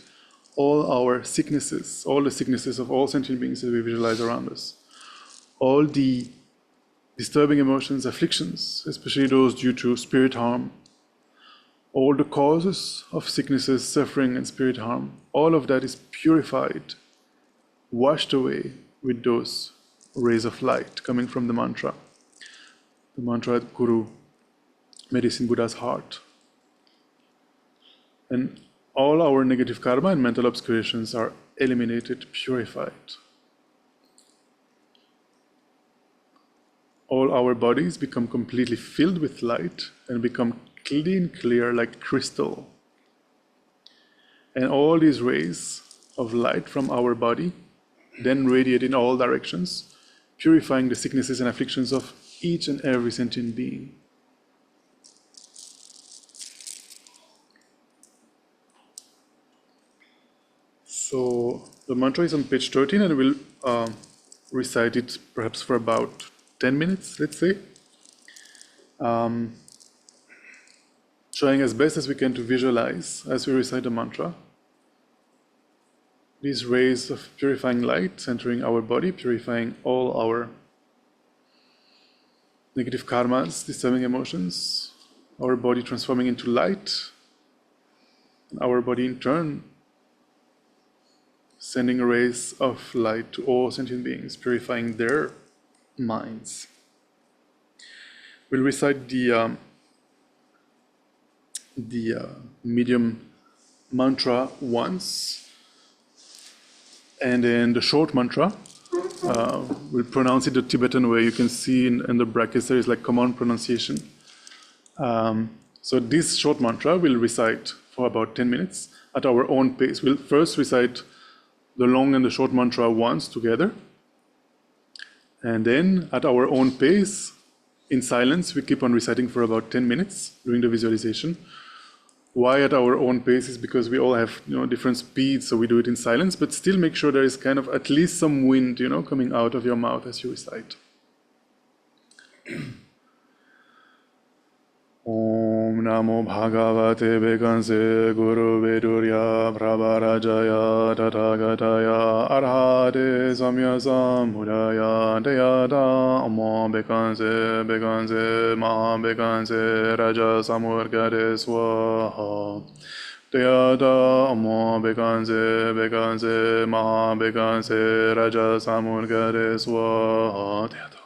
all our sicknesses, all the sicknesses of all sentient beings that we visualize around us, all the disturbing emotions, afflictions, especially those due to spirit harm, all the causes of sicknesses, suffering, and spirit harm, all of that is purified, washed away with those rays of light coming from the mantra at Guru Medicine Buddha's heart. And all our negative karma and mental obscurations are eliminated, purified. All our bodies become completely filled with light and become clean, clear like crystal. And all these rays of light from our body then radiate in all directions, purifying the sicknesses and afflictions of each and every sentient being. So The mantra is on page 13, and we'll recite it perhaps for about 10 minutes, let's say. Trying as best as we can to visualize, as we recite the mantra, these rays of purifying light entering our body, purifying all our negative karmas, disturbing emotions, our body transforming into light, and our body in turn sending rays of light to all sentient beings, purifying their minds. We'll recite the medium mantra once, and then the short mantra, we'll pronounce it the Tibetan way. You can see in the brackets there is like common pronunciation. So this short mantra we'll recite for about 10 minutes at our own pace. We'll first recite the long and the short mantra once together, and then at our own pace, in silence, we keep on reciting for about 10 minutes during the visualization. Why at our own pace is because we all have different speeds, so we do it in silence, but still make sure there is kind of at least some wind coming out of your mouth as you recite. Om Namo Bhagavate Veganse Guru Vedurya Prabharajaya Tathagataya Arhate Samya Sambuddhaya Deyata Om Bekanse Bekanse Maha Bekanse Raja Samurgade Swaha Deyata Om Bekanse Bekanse Maha Bekanse Raja Samurgade Swaha Deyata.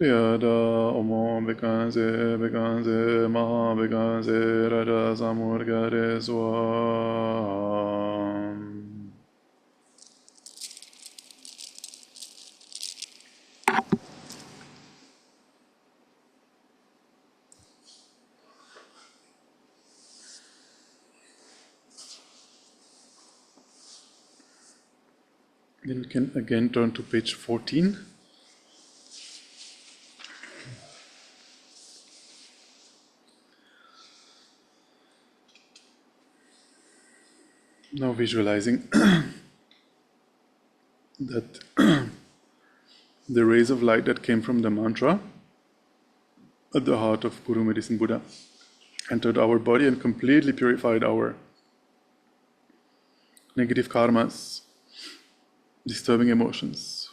Yada Omo Bekanse Maha Bekanse Raja Samurgare Swam. Then we can again turn to page 14. Now visualizing that the rays of light that came from the mantra at the heart of Guru Medicine Buddha entered our body and completely purified our negative karmas, disturbing emotions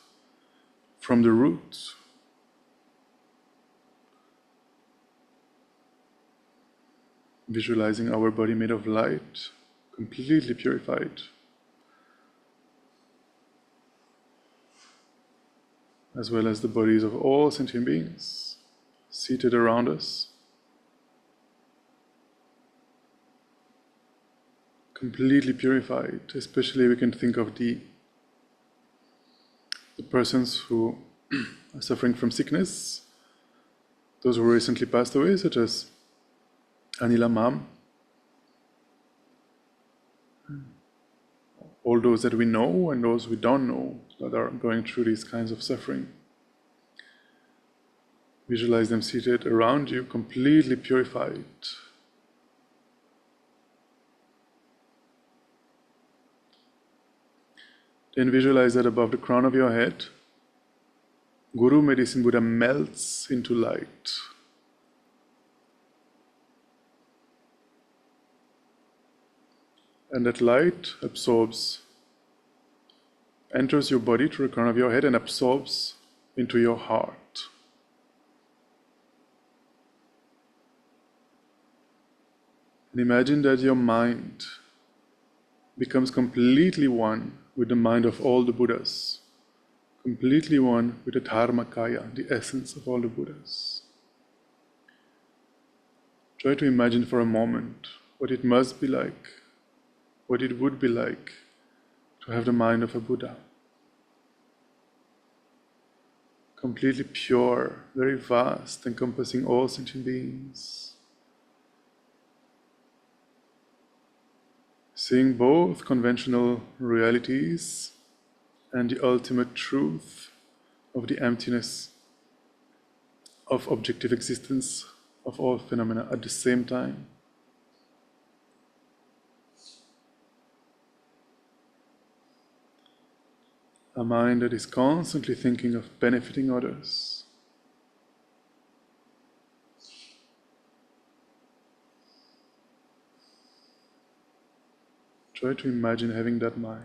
from the root. Visualizing our body made of light, completely purified, as well as the bodies of all sentient beings seated around us, completely purified. Especially we can think of the persons who are suffering from sickness, those who recently passed away, such as Anila Mam, all those that we know and those we don't know that are going through these kinds of suffering. Visualize them seated around you, completely purified. Then visualize that above the crown of your head, Guru Medicine Buddha melts into light. And that light enters your body through the crown of your head and absorbs into your heart. And imagine that your mind becomes completely one with the mind of all the Buddhas, completely one with the Dharmakaya, the essence of all the Buddhas. Try to imagine for a moment what it must be like, what it would be like to have the mind of a Buddha. Completely pure, very vast, encompassing all sentient beings. Seeing both conventional realities and the ultimate truth of the emptiness of objective existence of all phenomena at the same time. A mind that is constantly thinking of benefiting others. Try to imagine having that mind.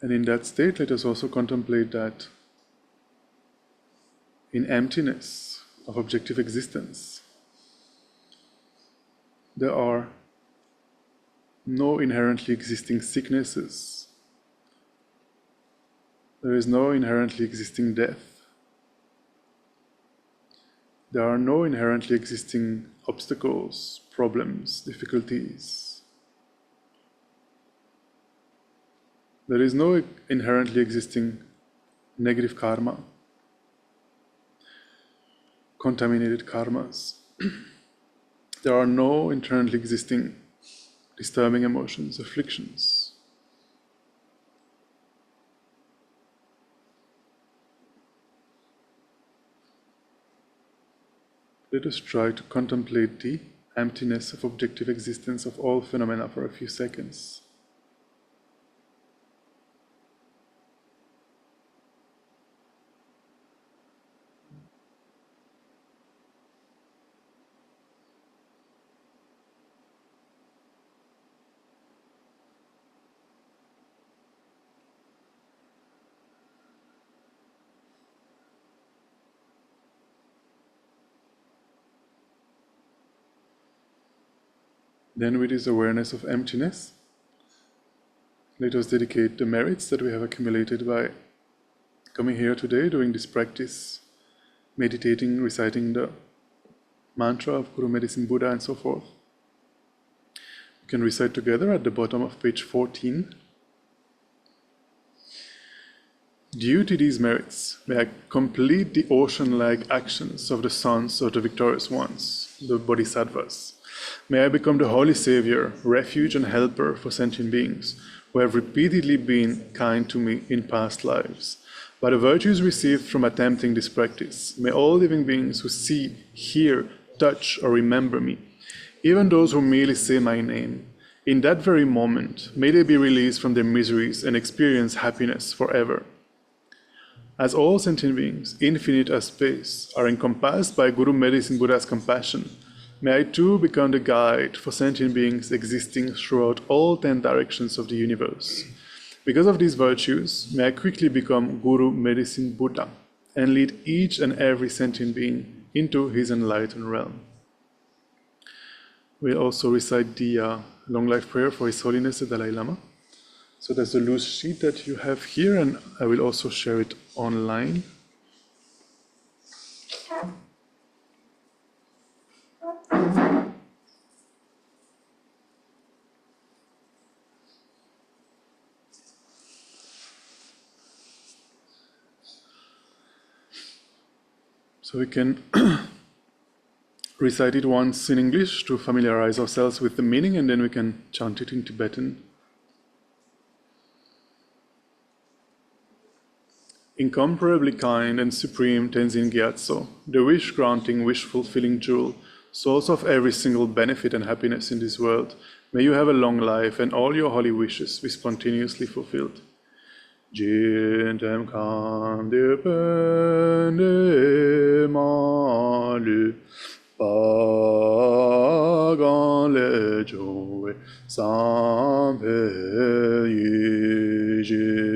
And in that state, let us also contemplate that in emptiness of objective existence, there are no inherently existing sicknesses. There is no inherently existing death. There are no inherently existing obstacles, problems, difficulties. There is no inherently existing negative karma, contaminated karmas. There are no inherently existing disturbing emotions, afflictions. Let us try to contemplate the emptiness of objective existence of all phenomena for a few seconds. Then with this awareness of emptiness, let us dedicate the merits that we have accumulated by coming here today, doing this practice, meditating, reciting the mantra of Guru Medicine Buddha and so forth. You can recite together at the bottom of page 14. Due to these merits, may I complete the ocean-like actions of the sons of the victorious ones, the bodhisattvas. May I become the holy savior, refuge and helper for sentient beings who have repeatedly been kind to me in past lives. By the virtues received from attempting this practice, may all living beings who see, hear, touch, or remember me, even those who merely say my name, in that very moment, may they be released from their miseries and experience happiness forever. As all sentient beings, infinite as space, are encompassed by Guru Medicine Buddha's compassion, may I too become the guide for sentient beings existing throughout all 10 directions of the universe. Because of these virtues, may I quickly become Guru Medicine Buddha and lead each and every sentient being into his enlightened realm. We'll also recite the long life prayer for His Holiness the Dalai Lama. So there's a loose sheet that you have here, and I will also share it online. So we can recite it once in English to familiarize ourselves with the meaning, and then we can chant it in Tibetan. Incomparably kind and supreme Tenzin Gyatso, the wish-granting, wish-fulfilling jewel, source of every single benefit and happiness in this world, may you have a long life and all your holy wishes be spontaneously fulfilled. Jintem kam de pende malu pagan le jowe sampe yijino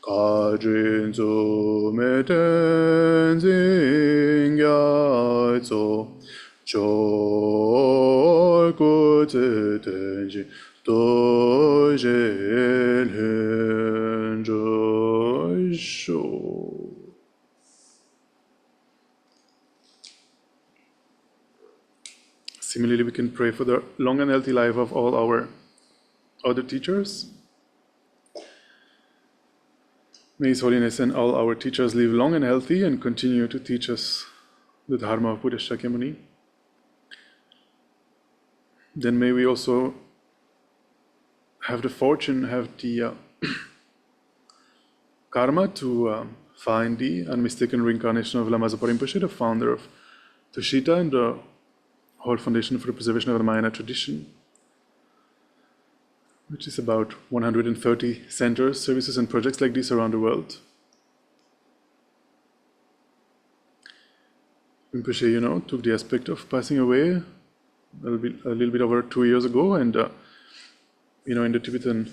Kajin zo meten zing gyatso chor kutse tenji dojel henjo sho. Similarly, we can pray for the long and healthy life of all our other teachers. May His Holiness and all our teachers live long and healthy and continue to teach us the Dharma of Buddha Shakyamuni. Then may we also have the fortune, have the karma to find the unmistaken reincarnation of Lama Zopa Rinpoche, the founder of Tushita and the whole foundation for the preservation of the Mahayana tradition, which is about 130 centers, services, and projects like this around the world. Rinpoche, took the aspect of passing away a little bit over 2 years ago, and in the Tibetan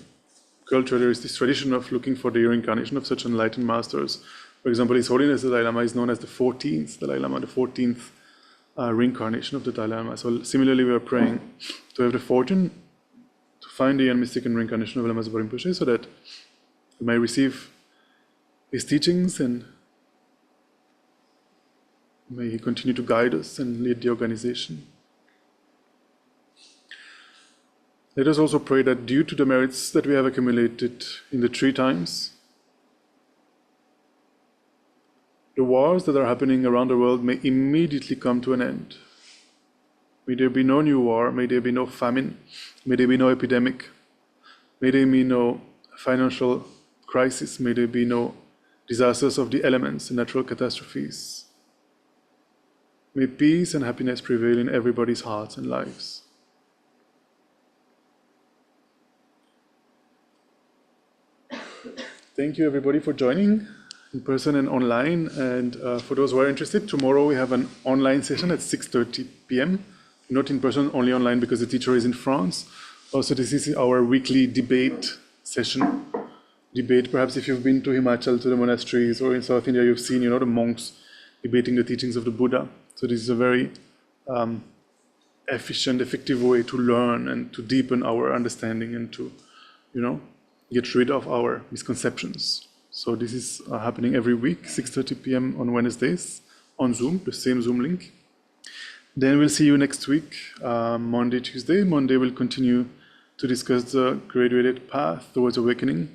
culture, there is this tradition of looking for the reincarnation of such enlightened masters. For example, His Holiness the Dalai Lama is known as the 14th Dalai Lama, the 14th reincarnation of the Dalai Lama. So similarly, we are praying to have the fortune to find the unmistaken reincarnation of Lama Zopa Rinpoche so that we may receive his teachings and may he continue to guide us and lead the organization. Let us also pray that due to the merits that we have accumulated in the 3 times, the wars that are happening around the world may immediately come to an end. May there be no new war, may there be no famine, may there be no epidemic, may there be no financial crisis, may there be no disasters of the elements and natural catastrophes. May peace and happiness prevail in everybody's hearts and lives. Thank you everybody for joining in person and online, and for those who are interested, tomorrow we have an online session at 6:30 p.m. Not in person, only online because the teacher is in France. Also, this is our weekly debate session. Debate, perhaps if you've been to Himachal, to the monasteries, or in South India, you've seen, the monks debating the teachings of the Buddha. So this is a very efficient, effective way to learn and to deepen our understanding and to, get rid of our misconceptions. So this is happening every week, 6:30 p.m. on Wednesdays on Zoom, the same Zoom link. Then we'll see you next week, Monday, Tuesday. Monday we'll continue to discuss the graduated path towards awakening.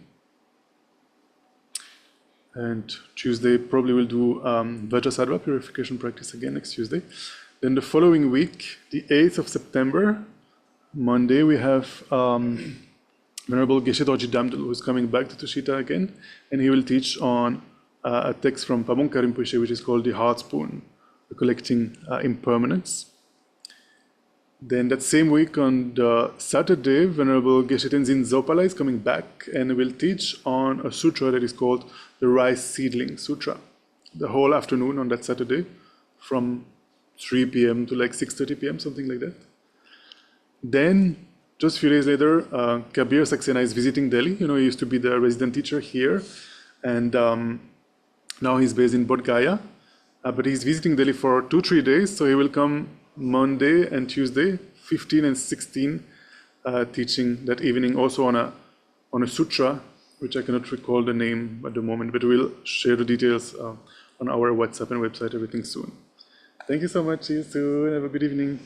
And Tuesday probably we'll do Vajrasattva purification practice again next Tuesday. Then the following week, the 8th of September, Monday, we have Venerable Geshe Dorji Damdul, who's coming back to Tushita again, and he will teach on a text from Pabongka Rinpoche, which is called the Heart Spoon, collecting impermanence. Then that same week on the Saturday, Venerable Geshe Tenzin Zopala is coming back and will teach on a sutra that is called the Rice Seedling Sutra. The whole afternoon on that Saturday from 3 p.m. to like 6:30 p.m., something like that. Then, just a few days later, Kabir Saxena is visiting Delhi. He used to be the resident teacher here, and now he's based in Bodh Gaya. But he's visiting Delhi for 2-3 days, so he will come Monday and Tuesday, 15 and 16, teaching that evening also on a sutra, which I cannot recall the name at the moment, but we'll share the details on our WhatsApp and website, everything soon. Thank you so much. See you soon. Have a good evening.